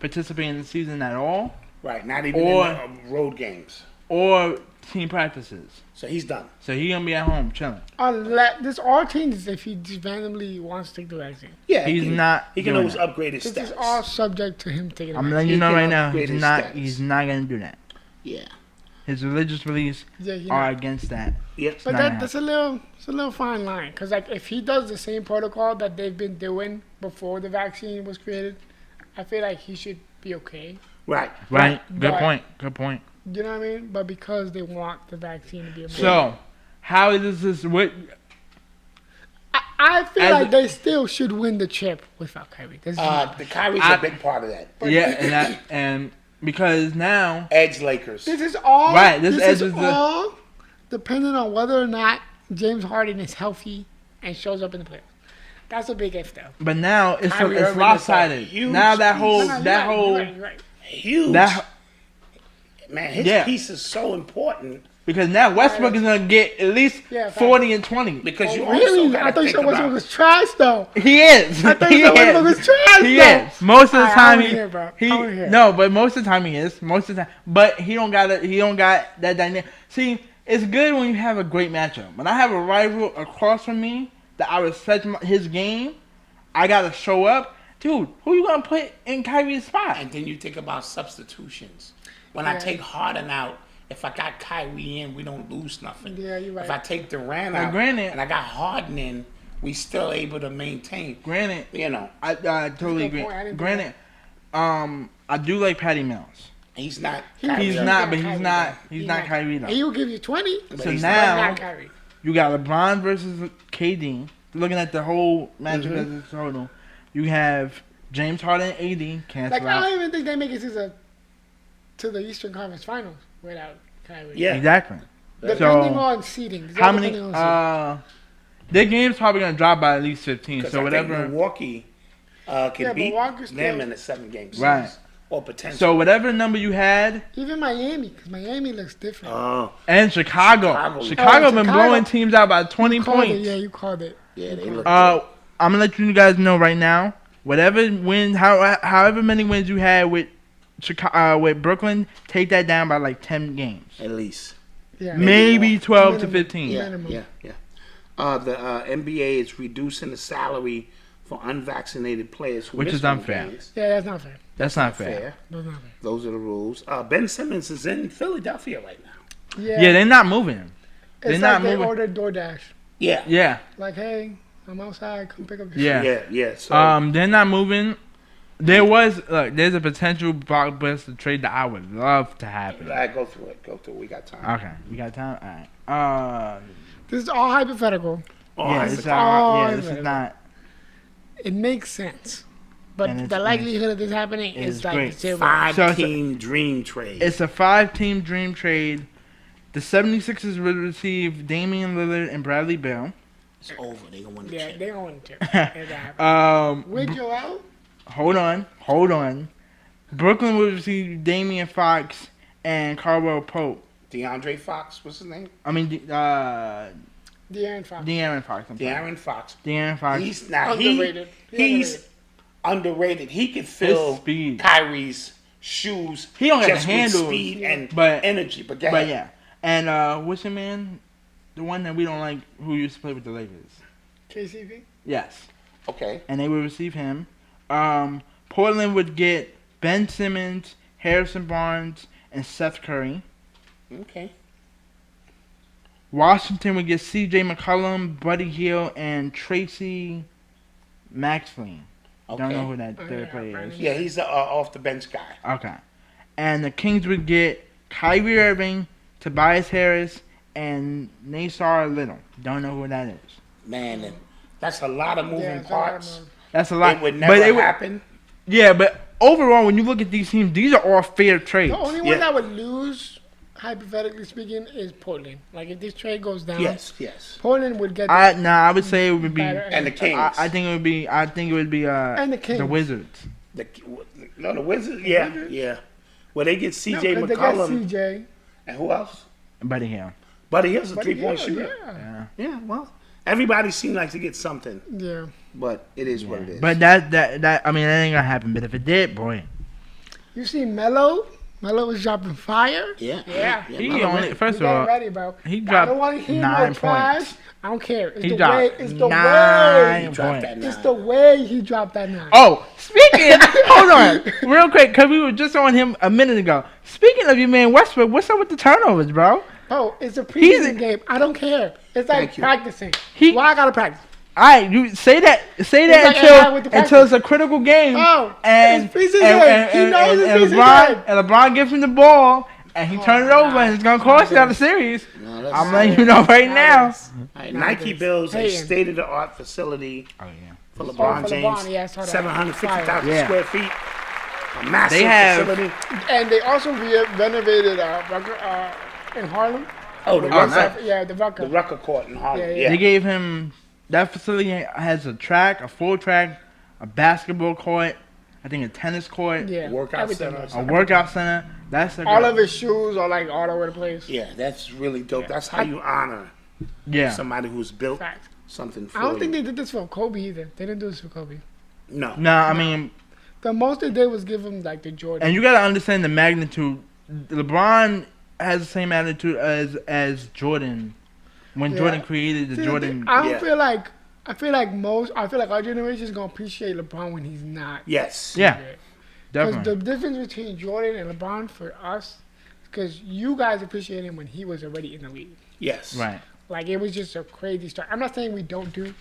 participate in the season at all, Right, not even or- in the road games. or team practices. So he's done. So he gonna be at home chilling. Unless this all changes if he just randomly wants to take the vaccine. Yeah, He's not He can doing always that. upgrade his This stats. is all subject to him taking the I'm vaccine. letting you He know can right now. upgrade He's his not. stats. He's not gonna do that. Yeah. His religious beliefs Yeah, he are not. against that. Yep. But not that's a little fine line, because like if he does the same protocol that they've been doing before the vaccine was created, I feel like he should be okay. Right. Right. Good But- point. Good point. You know what I mean? But because they want the vaccine to be a So, how is this? What? I feel As like a- they still should win the chip without Kyrie. This is The Kyrie's I- a big part of that. Yeah, and because now, Edge Lakers. This is all Right, this This, is is the- all dependent on whether or not James Harden is healthy and shows up in the playoffs. That's a big if though. but now it's Kyrie it's Irving is a lopsided. huge Now that piece. whole No, that whole you're right. Huge. that Man, his Yeah. piece is so important because now Westbrook is gonna get at least Yeah, fact. 40 and 20. because you Oh, also really? gotta I thought you think said Westbrook about was trash though. He is. I thought he you said Westbrook was trash He though. is. Most of the Alright, I time wanna he, hear, bro. he I wanna hear. no, but most of the time he is. Most of the time, but he don't got that dynamic. See, it's good when you have a great matchup. When I have a rival across from me that I respect his game, I gotta show up. Dude, who you gonna put in Kyrie's spot? And then you think about substitutions. When I Yeah. take Harden out, if I got Kyrie in, we don't lose nothing. Yeah, you're right. If I take Durant Now, out granted- and I got Harden in, we still able to maintain. Granted, You know, I totally Good agree. point. I didn't do Granted, I do like Patty Mills. he's not. He's Kyrie He's Irving. not, but Kyrie, he's though. not. He's He's not not. Kyrie though. And he will give you 20, But So he's but now- not Kyrie. You got LeBron versus KD. Looking at the whole matchup Mm-hmm. as a total, you have James Harden, AD cancel Like I out. don't even think they make it to the Eastern Conference Finals without Kyrie. Yeah. Exactly. Depending So, on seeding. It's how all many? depending on seeding. Their game's probably gonna drop by at least 15. 'Cause So I think whatever. Milwaukee can Yeah, beat Milwaukee's them still- in a 7-game series. Right. Or potentially. So whatever number you had, Even Miami, because Miami looks different. and Chicago. Chicago. Chicago been Chicago. blowing teams out by 20 You called points. it, yeah, you called it. yeah, they look I'm gonna let you guys know right now. Whatever wins, however many wins you had with Chicago, with Brooklyn, take that down by like 10 games, at least. Yeah. maybe 12 to Minimum. 15. Yeah, Minimum. yeah. The NBA is reducing the salary for unvaccinated players who Which miss is home unfair. games. Yeah, that's not fair. That's not fair. Fair. That's not fair. Those are the rules. Ben Simmons is in Philadelphia right now. Yeah, they're not moving him. They're it's not like they moving. ordered DoorDash. Yeah. Yeah, Like, hey, I'm outside. Come pick up your yeah. Yeah. So They're not moving. There's a potential blockbuster trade that I would love to happen. all right, go through it. We got time. Okay, we got time. All right. This is all hypothetical. Yeah, it's this all is hypothetical. not. It makes sense. And But it's- the likelihood of this happening it's is like great. zero. So it's a- 5-team dream trade. It's a 5-team dream trade. The 76ers would receive Damian Lillard and Bradley Beal. It's over. They gonna win the Yeah, chip. they don't want to. Ain't gonna happen. With Joel? Hold on. Brooklyn will receive Damian Fox and Caldwell Pope. DeAndre Fox, what's his name? De'Aaron Fox. De'Aaron Fox. De'Aaron Fox. He's Underrated. He's underrated. He could fill speed. Kyrie's shoes. He don't have just the handles, with speed and but- energy. But yeah. And what's your man? The one that we don't like, who used to play with the Lakers. KCP? Yes. Okay. And they would receive him. Portland would get Ben Simmons, Harrison Barnes, and Seth Curry. Okay. Washington would get C.J. McCollum, Buddy Hield, and Tracy Maxley. Okay. Don't know who that third player is. Yeah, he's the off the bench guy. Okay. And the Kings would get Kyrie Irving, Tobias Harris, and Nassar Little. Don't know who that is. Man, that's a lot of moving parts. That's a lot. It would never happen. Yeah, but overall, when you look at these teams, these are all fair trades. The only one that would lose, hypothetically speaking, is Portland. Like, if this trade goes down, Yes. Portland would get I would say it would be And the Kings. I think it would be and the Kings. the Wizards. The Wizards. Yeah. Well, they get C.J. They got McCollum. CJ. And who else? Buddy Hield. Buddy Hill's a Buddy 3-point Hield, shooter. Yeah, well, everybody seems like to get something, Yeah. but it is what it is. But that I mean that ain't gonna happen. But if it did, boy, You see Melo? Melo was dropping fire. Yeah. he only first We of got all ready, bro. he I dropped don't want to hear 9 no trash. points. I don't care. It's He the dropped way. It's the 9 way. He dropped that It's 9. the way he dropped that 9. Oh, speaking, hold on, real quick, because we were just on him a minute ago. Speaking of your man Westbrook, what's up with the turnovers, bro? Oh, it's a preseason game. I don't care. It's like Thank you. practicing. He- Why I gotta practice? All right, you say that like AI with the until practice. it's a critical game. Oh, and it's preseason game. He knows it's preseason game. LeBron gives him the ball, and he turns it over, and it's gonna cost you out the series. No, that's- I'm letting you know right now. All right, Nike builds a Hating. state-of-the-art facility Oh yeah. for for LeBron LeBron, James. yeah, I saw that. 750,000 Yeah. square feet. A massive They have- facility. And they also renovated in Harlem. Oh, the nice. Rucker, Yeah, the Rucker. the Rucker Court in Harlem. Yeah, Yeah. They gave him that facility has a track, a full track, a basketball court, I think a tennis court, Yeah, Workout everything. center. a workout center. That's a All of his shoes are like all over the place. Yeah, that's really dope. That's how you honor yeah. somebody who's built Fact. something for I don't you. think they did this for Kobe either. They didn't do this for Kobe. No. No, I mean, The most they did was give him like the Jordan. and you gotta understand the magnitude. LeBron has the same attitude as Jordan when Yeah. Jordan created the See, Jordan. I don't Yeah. feel like. I feel like our generation is gonna appreciate LeBron when he's not. Yes. Yeah, Because definitely. the difference between Jordan and LeBron for us, because you guys appreciate him when he was already in the league. Yes. Right. Like it was just a crazy start. I'm not saying we don't do, but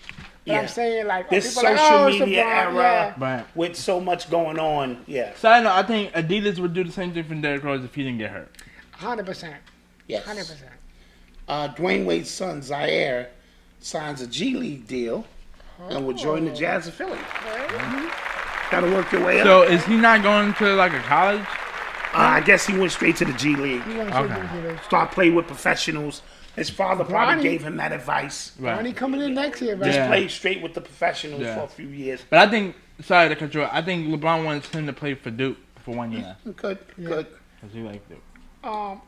Yeah. I'm saying like This people are social like, oh, it's media LeBron. era Right. with so much going on. Yeah. Side note, I think Adidas would do the same thing for Derrick Rose if he didn't get hurt. 100%. Yes. 100%. Dwayne Wade's son Zaire signs a G League deal and will join the Jazz of Philly. Gotta work your way up. So is he not going to like a college? I guess he went straight to the G League. You want to Okay. say this? Start playing with professionals. His father probably Bronny. gave him that advice. Ronnie coming in next year, Just right? Yeah. play straight with the professionals Yeah. for a few years. But I think, sorry to cut you off, I think LeBron wants him to play for Duke for 1 year. Good. Because he likes Duke.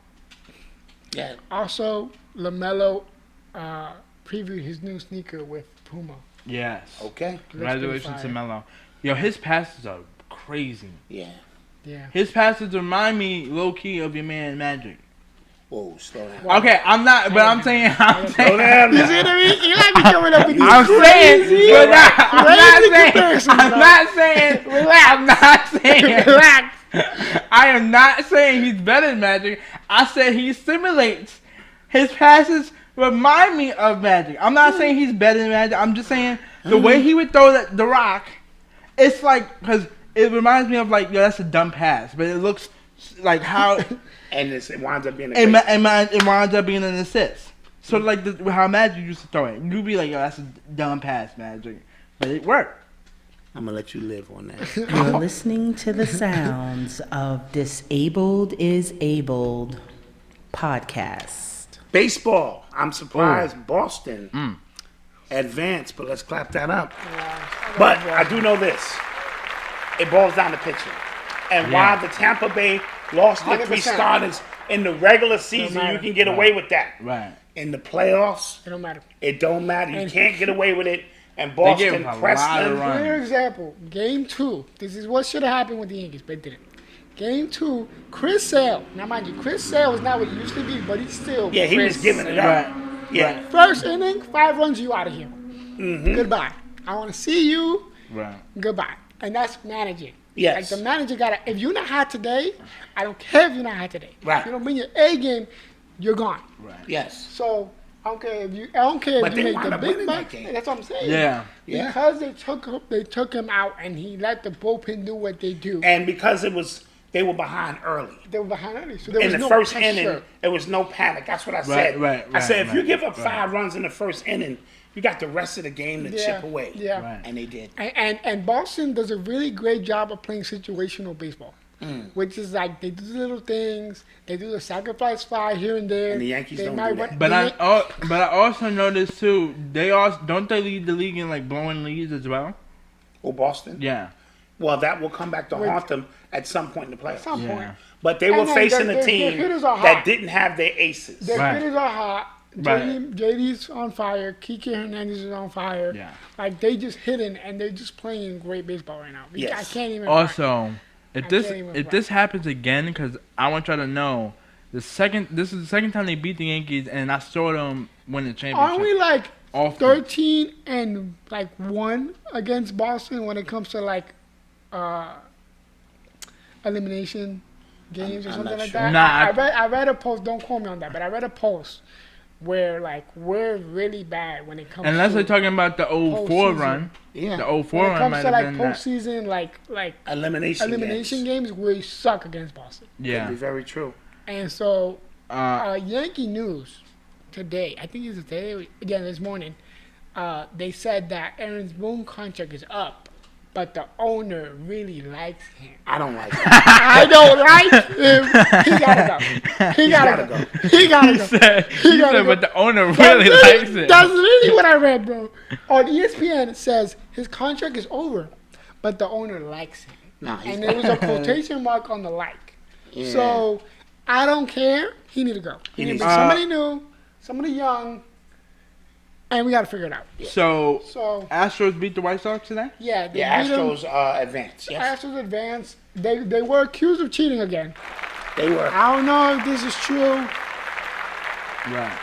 Yeah. Also, LaMelo previewed his new sneaker with Puma. Yes. Okay. Congratulations to fire. Melo. Yo, his passes are crazy. Yeah. Yeah. His passes remind me low key of your man Magic. Whoa, slow down. Okay, I'm not, but I'm saying, Slow saying, down. You see what I mean? You like me coming up with these I'm saying, crazy, but I'm comparisons, not bro. saying, I'm not saying, Relax. I am not saying he's better than Magic. I said he simulates. His passes remind me of Magic. I'm not saying he's better than Magic. I'm just saying the way he would throw the rock, it's like, because it reminds me of like, yo, that's a dumb pass, but it looks like how And it winds up being a it, great- it winds up being an assist. So like how Magic used to throw it. You'd be like, yo, that's a dumb pass, Magic. But it worked. I'm gonna let you live on that. You're listening to the sounds of Disabled is Abled podcast. Baseball. I'm surprised Boston advance, but let's clap that up. Yeah. But I do know this. It boils down to pitching. And while the Tampa Bay lost their 3 100%. starters in the regular season, you matter. can get away with that. Right. In the playoffs, It don't matter. it don't matter. You And- can't get away with it. And gave Boston him a pressed lot of them. runs. Clear example. Game 2. This is what should have happened with the Yankees, but it didn't. Game 2, Chris Sale. Now, mind you, Chris Sale is not what he used to be, but he's still. Yeah, he was Chris giving it Sale. up. Right. Yeah. First inning, 5 runs, you out of here. Goodbye. I want to see you. Right. Goodbye. And that's managing. Yes. Like the manager got to, if you're not hot today, I don't care if you're not hot today. Right. If you don't bring your A game, you're gone. Right. Yes. So I don't care But if they you make wound the up big winning that bucks. game. That's what I'm saying. Yeah. Yeah. Because they took him out and he let the bullpen do what they do. And because they were behind early. They were behind early, so there In was the no first pressure. inning, there was no panic. That's what I said. right, I said, if you right, give up right. 5 runs in the first inning, you got the rest of the game to chip away. Yeah. Right. And they did. And Boston does a really great job of playing situational baseball, which is like they do the little things, they do the sacrifice fly here and there. And the Yankees They don't might do that. run- But they- I also noticed too. They also don't they lead the league in like blowing leads as well. Oh, Boston? Yeah. Well, that will come back to haunt them at some point in the playoffs. at some point. But they were And then facing their a team hitters are that hot. didn't have their aces. Their Right. hitters are hot. Right. JD's on fire. Kike Hernandez is on fire. Yeah. Like they just hitting and they're just playing great baseball right now. Yes. I can't even. Also, if I this can't even if this happens again, because I want y'all to know, this is the second time they beat the Yankees, and I saw them win the championship. Aren't we like Often. 13 and like 1 against Boston when it comes to like elimination games or I'm something not like sure. that? Nah, I read a post. Don't quote me on that, but I read a post where like we're really bad when it comes. Unless to they're talking about the 04 postseason. run. Yeah. The 04 when it run comes might to have like been that. postseason, like Elimination games, we suck against Boston. Could be Yeah. very true. And so, Uh, Yankee News today, I think it's today, again this morning, they said that Aaron Boone's contract is up, but the owner really likes him. I don't like it. I don't like him. He gotta go. He gotta go. He gotta go. he gotta said, go. but the owner That's really really- likes it. That's really what I read, bro. On ESPN, it says his contract is over, but the owner likes him. Nah, he's And there was a quotation mark on the like. Yeah. So, I don't care. He need to go. He need to needs be to- somebody new, somebody young, and we got to figure it out. So, So, Astros beat the White Sox today? yeah. They Yeah, beat them. Astros advance. Yes, Astros advanced. They were accused of cheating again. they were. I don't know if this is true. Right.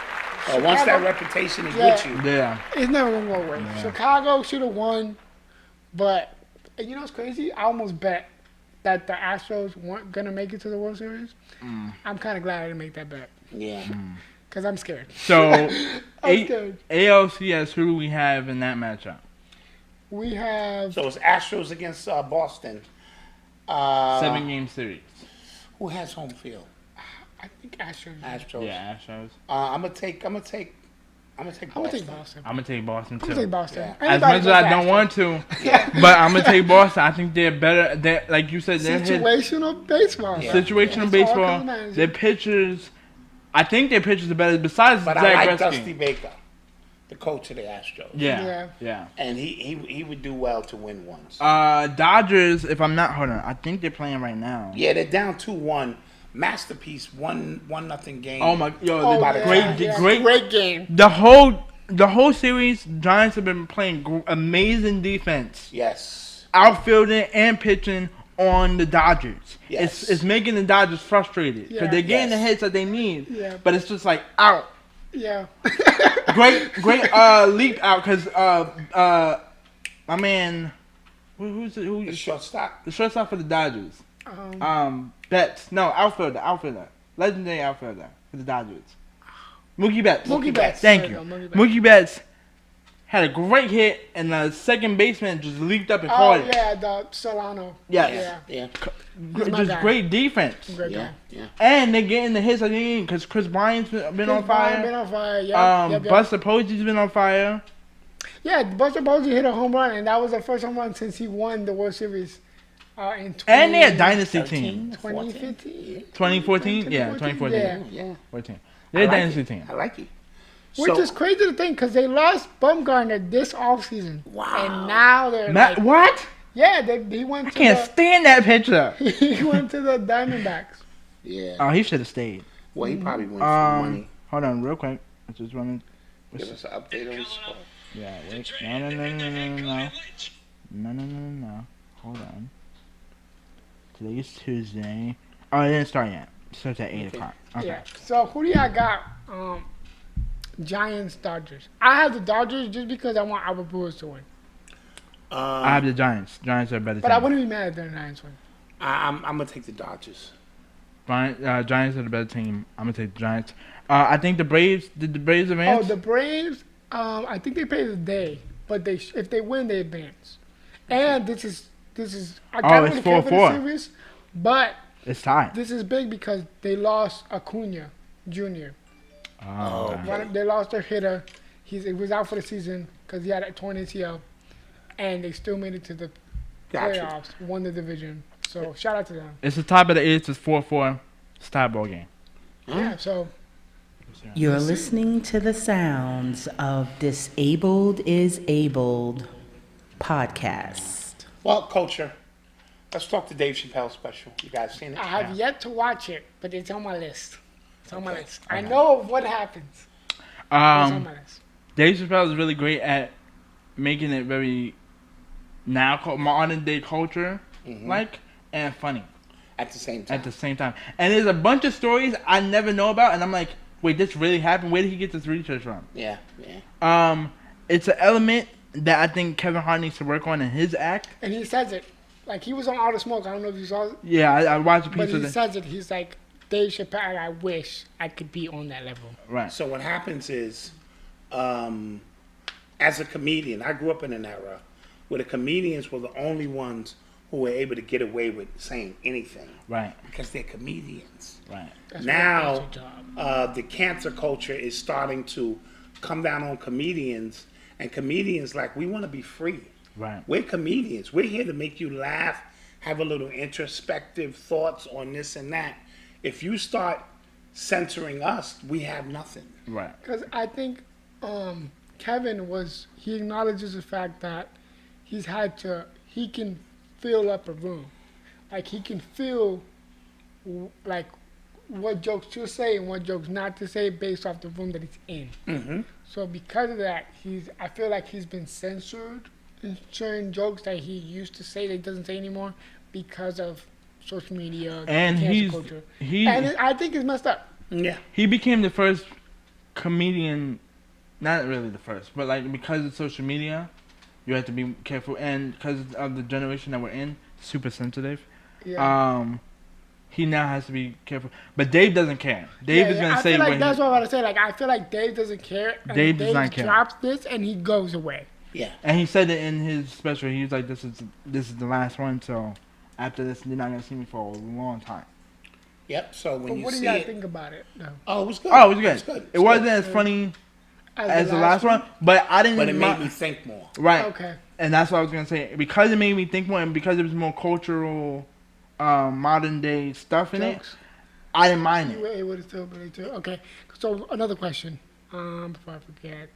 Once that Chicago- reputation is Yeah. with you, Yeah. It's never going to go away. Chicago should have won, but and you know what's crazy? I almost bet that the Astros weren't going to make it to the World Series. I'm kind of glad I didn't make that bet yeah. because I'm scared. So, I'm scared. ALCS, who do we have in that matchup? We have So it's Astros against Boston. 7-game series. Who has home field? I think Astros. Astros. Yeah, Astros. I'm gonna take Boston. I'm gonna take Boston. I'm going to take Boston, I'm too. gonna take Boston. Yeah. As Anybody much as but I the don't Astros. want to, Yeah. but I'm going to take Boston. I think they're better. They're, like you said, they're Situational baseball. Yeah. situational That's all baseball. that matters. Their pitchers, I think their pitchers are better. Besides But Zach I like Greinke. Dusty Baker, the coach of the Astros. Yeah. And he would do well to win once. Dodgers, if I'm not, hold on. I think they're playing right now. Yeah, they're down 2-1. Masterpiece 1-0 game. Oh my, yo, Oh, the By the great, time. the great, great game. the whole series. Giants have been playing amazing defense, Yes. outfielding and pitching on the Dodgers. Yes. It's making the Dodgers frustrated because Yeah. they're getting Yes. the hits that they need, Yeah. but it's just like out. Yeah. Great leap out because my man, who's The shortstop. the shortstop for the Dodgers? Betts. No, outfielder. Legendary outfielder for the Dodgers. Mookie Betts. Mookie Betts. Thank There you. you go, Mookie Betts. Mookie Betts had a great hit, and the second baseman just leaped up and caught Oh it. yeah, the Solano. Yes. Yeah. He's my Just guy. great defense. Great Yeah. guy. Yeah. And they're getting the hits that they need because Chris Bryant's been on Chris Bryant fire. Been on fire. Yep. Buster Posey's been on fire. Yeah, Buster Posey hit a home run, and that was the first home run since he won the World Series in And they're a dynasty team. 2015. 2014? Yeah, 2014. Yeah. Yeah. 14. They're a I like dynasty it. team. I like it. Which is crazy to think because they lost Bumgarner this offseason. Wow. And now they're What? Yeah, he went I to can't stand that picture. he went to the Diamondbacks. Yeah. Oh, he should have stayed. Well, he probably went for money. Hold on, real quick. I just want to. Give us an update on the score. Yeah, wait. No. Hold on. Today's Tuesday. Oh, it didn't start yet. It starts at 8 o'clock. Okay. Yeah. So who do y'all got? Giants, Dodgers. I have the Dodgers just because I want our Brewers to win. I have the Giants. Giants are better. But I wouldn't be mad if the Giants win. I'm gonna take the Dodgers. Giants are the better team. I'm gonna take the Giants. I think the Braves. Did the Braves advance? Oh, the Braves. I think they play the day, but if they win, they advance. And this is. I got it's to care for the 4-4. series, but It's tied. this is big because they lost Acuna Jr. Oh, okay. They lost their hitter. He was out for the season because he had a torn ATL, and they still made it to the playoffs, won the division. So shout out to them. It's the top of the East. It's 4-4. It's a tie ball game. Yeah. So You're listening to the sounds of Disabled is Abled podcast. Well, culture. Let's talk to Dave Chappelle special. You guys seen it? I have yet to watch it, but it's on my list. It's on my list. I know what happens. It's on my list. Dave Chappelle is really great at making it very modern day culture like and funny At the same time. And there's a bunch of stories I never know about, and I'm like, wait, this really happened? Where did he get this research from? Yeah. It's an element that I think Kevin Hart needs to work on in his act. And he says it. Like, he was on All the Smoke. I don't know if you saw it. Yeah, I watched a piece But of he it. says it. He's like, Dave Chappelle, I wish I could be on that level. Right. So what happens is, as a comedian, I grew up in an era where the comedians were the only ones who were able to get away with saying anything. Right. Because they're comedians. Right. That's Now, what their job. the cancer culture is starting to come down on comedians, and comedians like, we want to be free. Right. We're comedians. We're here to make you laugh, have a little introspective thoughts on this and that. If you start censoring us, we have nothing. Right. Because I think Kevin he acknowledges the fact that he can fill up a room. Like, he can feel, like, what jokes to say and what jokes not to say based off the room that he's in. Mm-hmm. So because of that, I feel like he's been censored in certain jokes that he used to say that he doesn't say anymore because of social media And cancel culture. I think it's messed up. Yeah. he became the first comedian, not really the first, but like because of social media, you have to be careful, and because of the generation that we're in, super sensitive. Yeah. He now has to be careful. But Dave doesn't care. Dave is gonna say I feel like what that's what I want to say. Like, I feel like Dave doesn't care. And Dave does not care. drops this and he goes away. Yeah. And he said it in his special. He was like, "This is the last one. So after this, you're not gonna see me for a long time." Yep. So when But you what do see y'all it, think about it? No. oh, it was good. Oh, it was good. It was wasn't good. as funny as the last one, but I didn't. But it made me think more. Right. Okay. And that's what I was gonna say. Because it made me think more, and because it was more cultural, modern day stuff in Jokes. it, I didn't mind You it. were able to still believe too. Okay. So another question. Before I forget,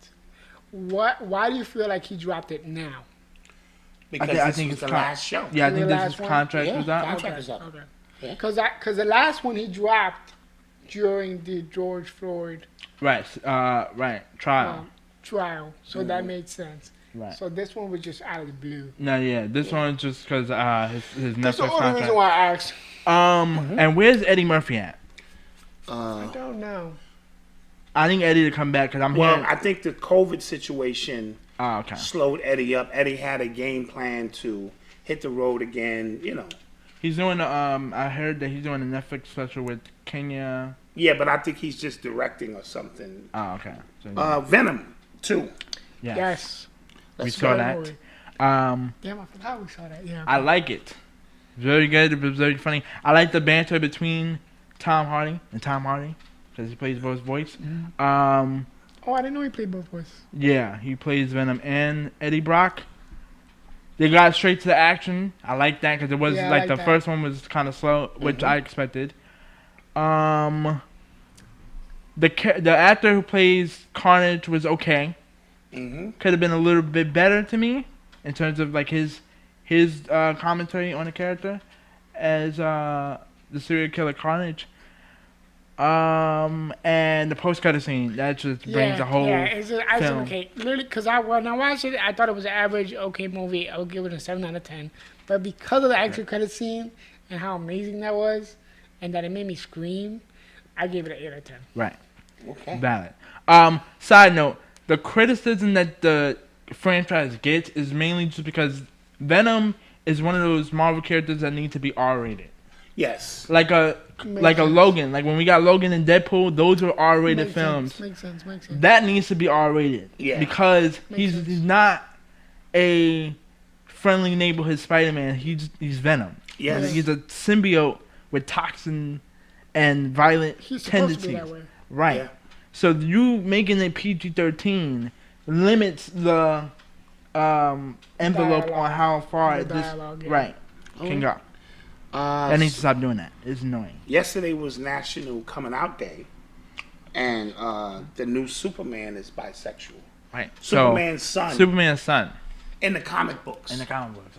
why do you feel like he dropped it now? Because I this think was it's the last show. Yeah, I The think this last is one? contract Yeah, was out. contract is up. Okay. Yeah. Because the last one he dropped during the George Floyd Right. Right. Trial. trial, so that made sense. Right. So this one was just out of the blue. No, yeah. This one just because his That's the Netflix only reason contract. why I asked. And where's Eddie Murphy at? I don't know. I think Eddie to come back because I'm Well, hearing. I think the COVID situation Oh, okay. slowed Eddie up. Eddie had a game plan to hit the road again, you know. He's doing I heard that he's doing a Netflix special with Kenya. Yeah, but I think he's just directing or something. Oh, okay. So, Venom, too. yeah. Yes. We Let's saw go. that. movie. Um, Damn, I forgot we saw that. Yeah. I like it. Very good. It was very funny. I like the banter between Tom Hardy because he plays both voice. Oh, I didn't know he played both voices. Yeah, he plays Venom and Eddie Brock. They got straight to the action. I like that because it was Yeah, I like like the that. first one was kind of slow, which I expected. the actor who plays Carnage was okay. Mm-hmm. Could have been a little bit better to me in terms of like his commentary on the character as the serial killer Carnage. And the post-credit scene that just brings the whole it's just, I said, film. okay, literally, because when I watched it, I thought it was an average, okay movie. I would give it a 7 out of 10. But because of the extra credit scene and how amazing that was, and that it made me scream, I gave it an 8 out of 10. Right. Okay. Valid. Side note: the criticism that the franchise gets is mainly just because Venom is one of those Marvel characters that need to be R-rated. Yes. Like a Logan. Like when we got Logan and Deadpool, those were R-rated films. Makes sense. That needs to be R-rated. Yeah. Because Makes sense. he's not a friendly neighborhood Spider-Man. He's Venom. Yes. He's a symbiote with toxin and violent He's supposed to be tendencies. that way. Right. Yeah. So you making it PG-13 limits the envelope on how far The this dialogue, yeah. right can go. I need to stop doing that. It's annoying. Yesterday was National Coming Out Day, and the new Superman is bisexual. Right. Superman's son Superman's son in the comic books. in the comic books.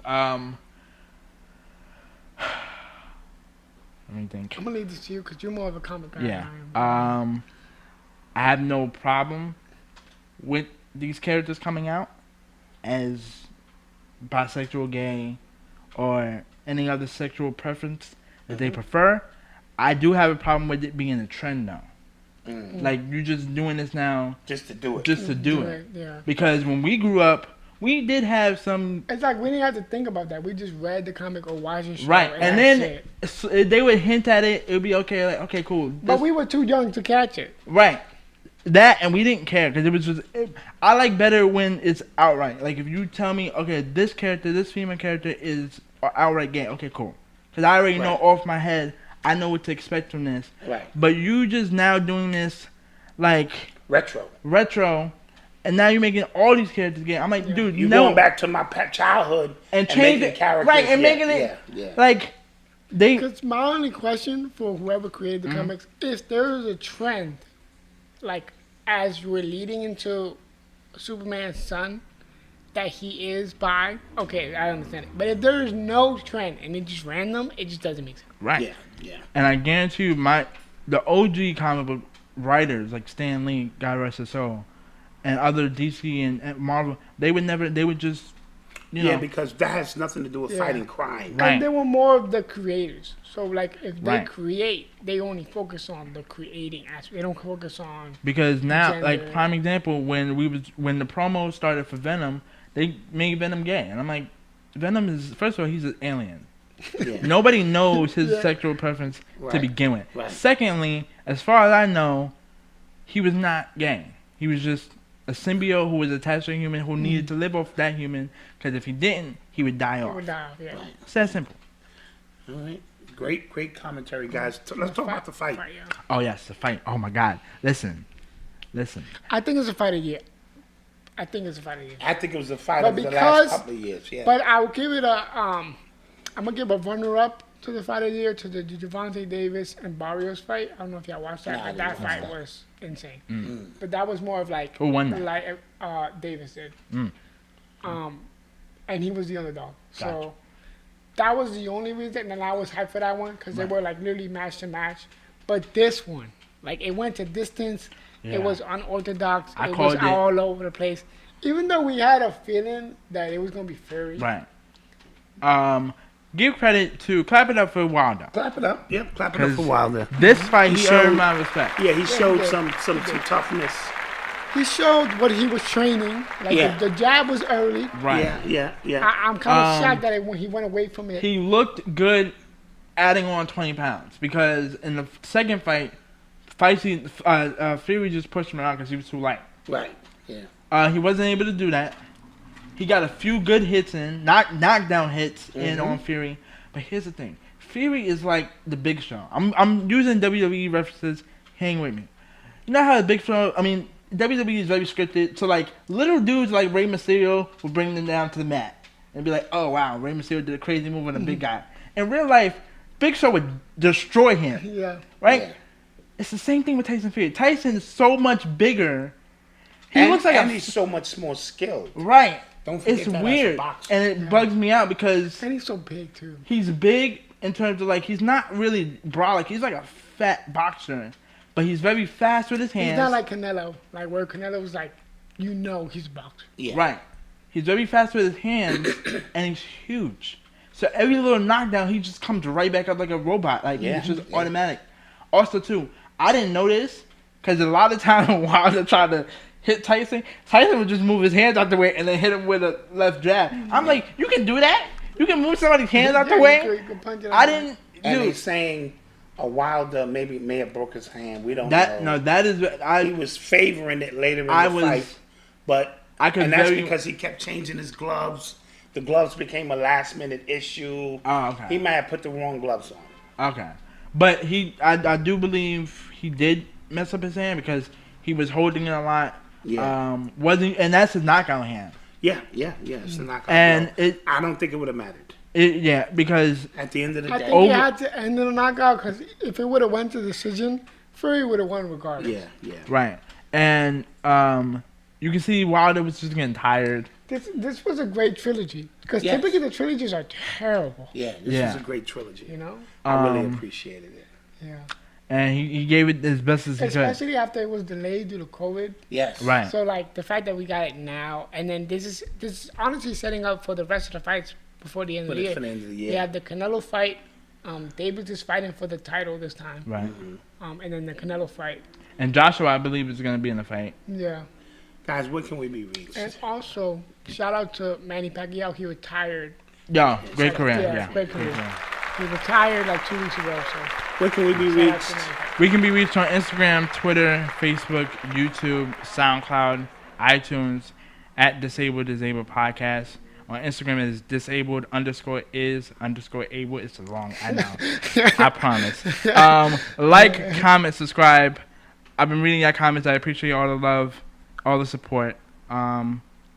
Let me think. I'm gonna leave this to you because you're more of a comic guy. Yeah. Than I am. I have no problem with these characters coming out as bisexual, gay, or any other sexual preference that they prefer. I do have a problem with it being a trend though. Like you just doing this now Just to do it. just to do it. Yeah. Because when we grew up, we did have some It's like we didn't have to think about that. We just read the comic or watched the show. right, and then that's it. they would hint at it. It would be okay, like okay, cool. But This- we were too young to catch it. right. That and we didn't care because it was just. I like better when it's outright. Like if you tell me, okay, this character, this female character is outright gay. Okay, cool. Because I already know Right. off my head. I know what to expect from this. Right. But you just now doing this, like Retro. retro, and now you're making all these characters gay. I'm like, dude, You no. going back to my childhood And change making it. characters. Right, and yeah, making it yeah. like they. Because my only question for whoever created the comics, if there is a trend, like as we're leading into Superman's son, that he is bi, okay, I understand it. But if there is no trend and it's just random, it just doesn't make sense. Right. Yeah. And I guarantee you, the OG comic book writers like Stan Lee, God rest his soul, and other DC and Marvel, they would just, you know, because that has nothing to do with Yeah. fighting crime. Right. And they were more of the creators. So like if they Right. create, they only focus on the creating aspect. They don't focus on because now, Gender. like prime example, when the promo started for Venom, they made Venom gay, and I'm like, Venom is first of all he's an alien. Yeah. Nobody knows his Yeah. sexual preference to Right. begin with. Right. Secondly, as far as I know, he was not gay. He was just a symbiote who was attached to a human who needed to live off that human, because if he didn't, he would die it off. would die. Yeah. It's that simple. All right. Great commentary, guys. Let's talk about the fight. Right, yeah. Oh yes, the fight. Oh my God. Listen. I think it's a fight of the year. I think it's a fight of the year. I think it was the fight But of the because- last couple of years. Yeah. But I will give it a I'm gonna give a runner-up to the fight of the year to the Devontae Davis and Barrios fight. I don't know if y'all watched that, Nah, I but didn't that watch fight that. was insane. But that was more of like Who won that? Like Davis did. Mm. And he was the underdog. So Gotcha. that was the only reason, and I was hyped for that one because they were like literally match to match. But this one, like it went to distance. Yeah. It was unorthodox. I It was called it. all over the place. Even though we had a feeling that it was gonna be furry. Right. Give credit to clap it up for Wilder. Clap it up. Yep. Clap it up for 'Cause Wilder. This fight, He he showed- earned my respect. Yeah, he showed did. some He did. toughness. He showed what he was training. Like Yeah. the jab was early. Right. Yeah. I'm kind of shocked that when he went away from it. He looked good adding on 20 pounds because in the second fight, Fury just pushed him around because he was too light. Right. Yeah. He wasn't able to do that. He got a few good hits in, knockdown hits in on Fury. But here's the thing. Fury is like the Big Show. I'm using WWE references. Hang with me. You know how the Big Show, WWE is very scripted. So like little dudes like Rey Mysterio will bring them down to the mat. And be like, oh wow, Rey Mysterio did a crazy move on a big guy. In real life, Big Show would destroy him. Yeah. Right? Yeah. It's the same thing with Tyson Fury. Tyson is so much bigger. And he's so much more skilled. Right. Don't forget it's that weird, and it bugs me out because And he's so big too. he's big in terms of like he's not really brolic. He's like a fat boxer, but he's very fast with his hands. He's not like Canelo, like where Canelo's like, he's a boxer. Yeah. Right. He's very fast with his hands, and he's huge. So every little knockdown, he just comes right back up like a robot. Like it's just automatic. Also, too, I didn't know this because a lot of times when Wilder tried to hit Tyson would just move his hands out the way and then hit him with a left jab. I'm like, you can do that? You can move somebody's hands out the way? You can punch it I out. didn't. And Dude, he's saying a Wilder may have broke his hand. We don't know. no, that is He was favoring it later in the I was- fight, but and that's because he kept changing his gloves. The gloves became a last minute issue. Oh, okay. He might have put the wrong gloves on. Okay, but I do believe he did mess up his hand because he was holding it a lot. Yeah. And that's his knockout hand. Yeah. It's a knockout. And blow. I don't think it would have mattered. Because At the end of the I day. think he had to end in a knockout because if it would have went to decision, Fury would have won regardless. Yeah. right, and you can see Wilder was just getting tired. This was a great trilogy because Yes. typically the trilogies are terrible. Yeah, this Yeah. is a great trilogy. You know? I really appreciated it. Yeah. And he gave it as best as he could. Especially after it was delayed due to COVID. Yes. Right. So like the fact that we got it now, and then this is honestly setting up for the rest of the fights before the end of the year. For the end of the year. You have the Canelo fight. Davis is fighting for the title this time. Right. And then the Canelo fight. And Joshua, I believe, is going to be in the fight. Yeah. Guys, where can we be reached? And also, shout out to Manny Pacquiao. He retired. Yeah, great career. Yeah, Yeah, great career. He retired like 2 weeks ago. So Where can we be shout out reached? to Manny. We can be reached on Instagram, Twitter, Facebook, YouTube, SoundCloud, iTunes, at Disabled Podcast. On Instagram it is disabled_is_able. It's long, I know. I promise. Like, comment, subscribe. I've been reading your comments. I appreciate all the love, all the support.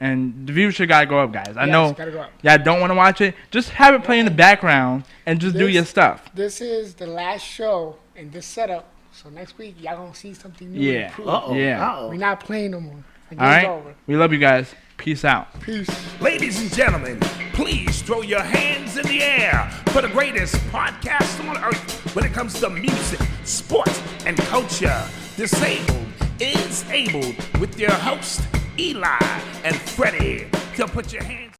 And the viewership gotta go up, guys. I know gotta go up. y'all don't want to watch it. Just have it play in the background and just do your stuff. This is the last show in this setup. So next week, y'all gonna see something new. Yeah. And improved. Uh-oh. Yeah. We're not playing no more. The All game's right. over. We love you guys. Peace out. Peace. Ladies and gentlemen, please throw your hands in the air for the greatest podcast on earth when it comes to music, sports, and culture. Disabled is Abled with your host, Eli and Fredy. So put your hands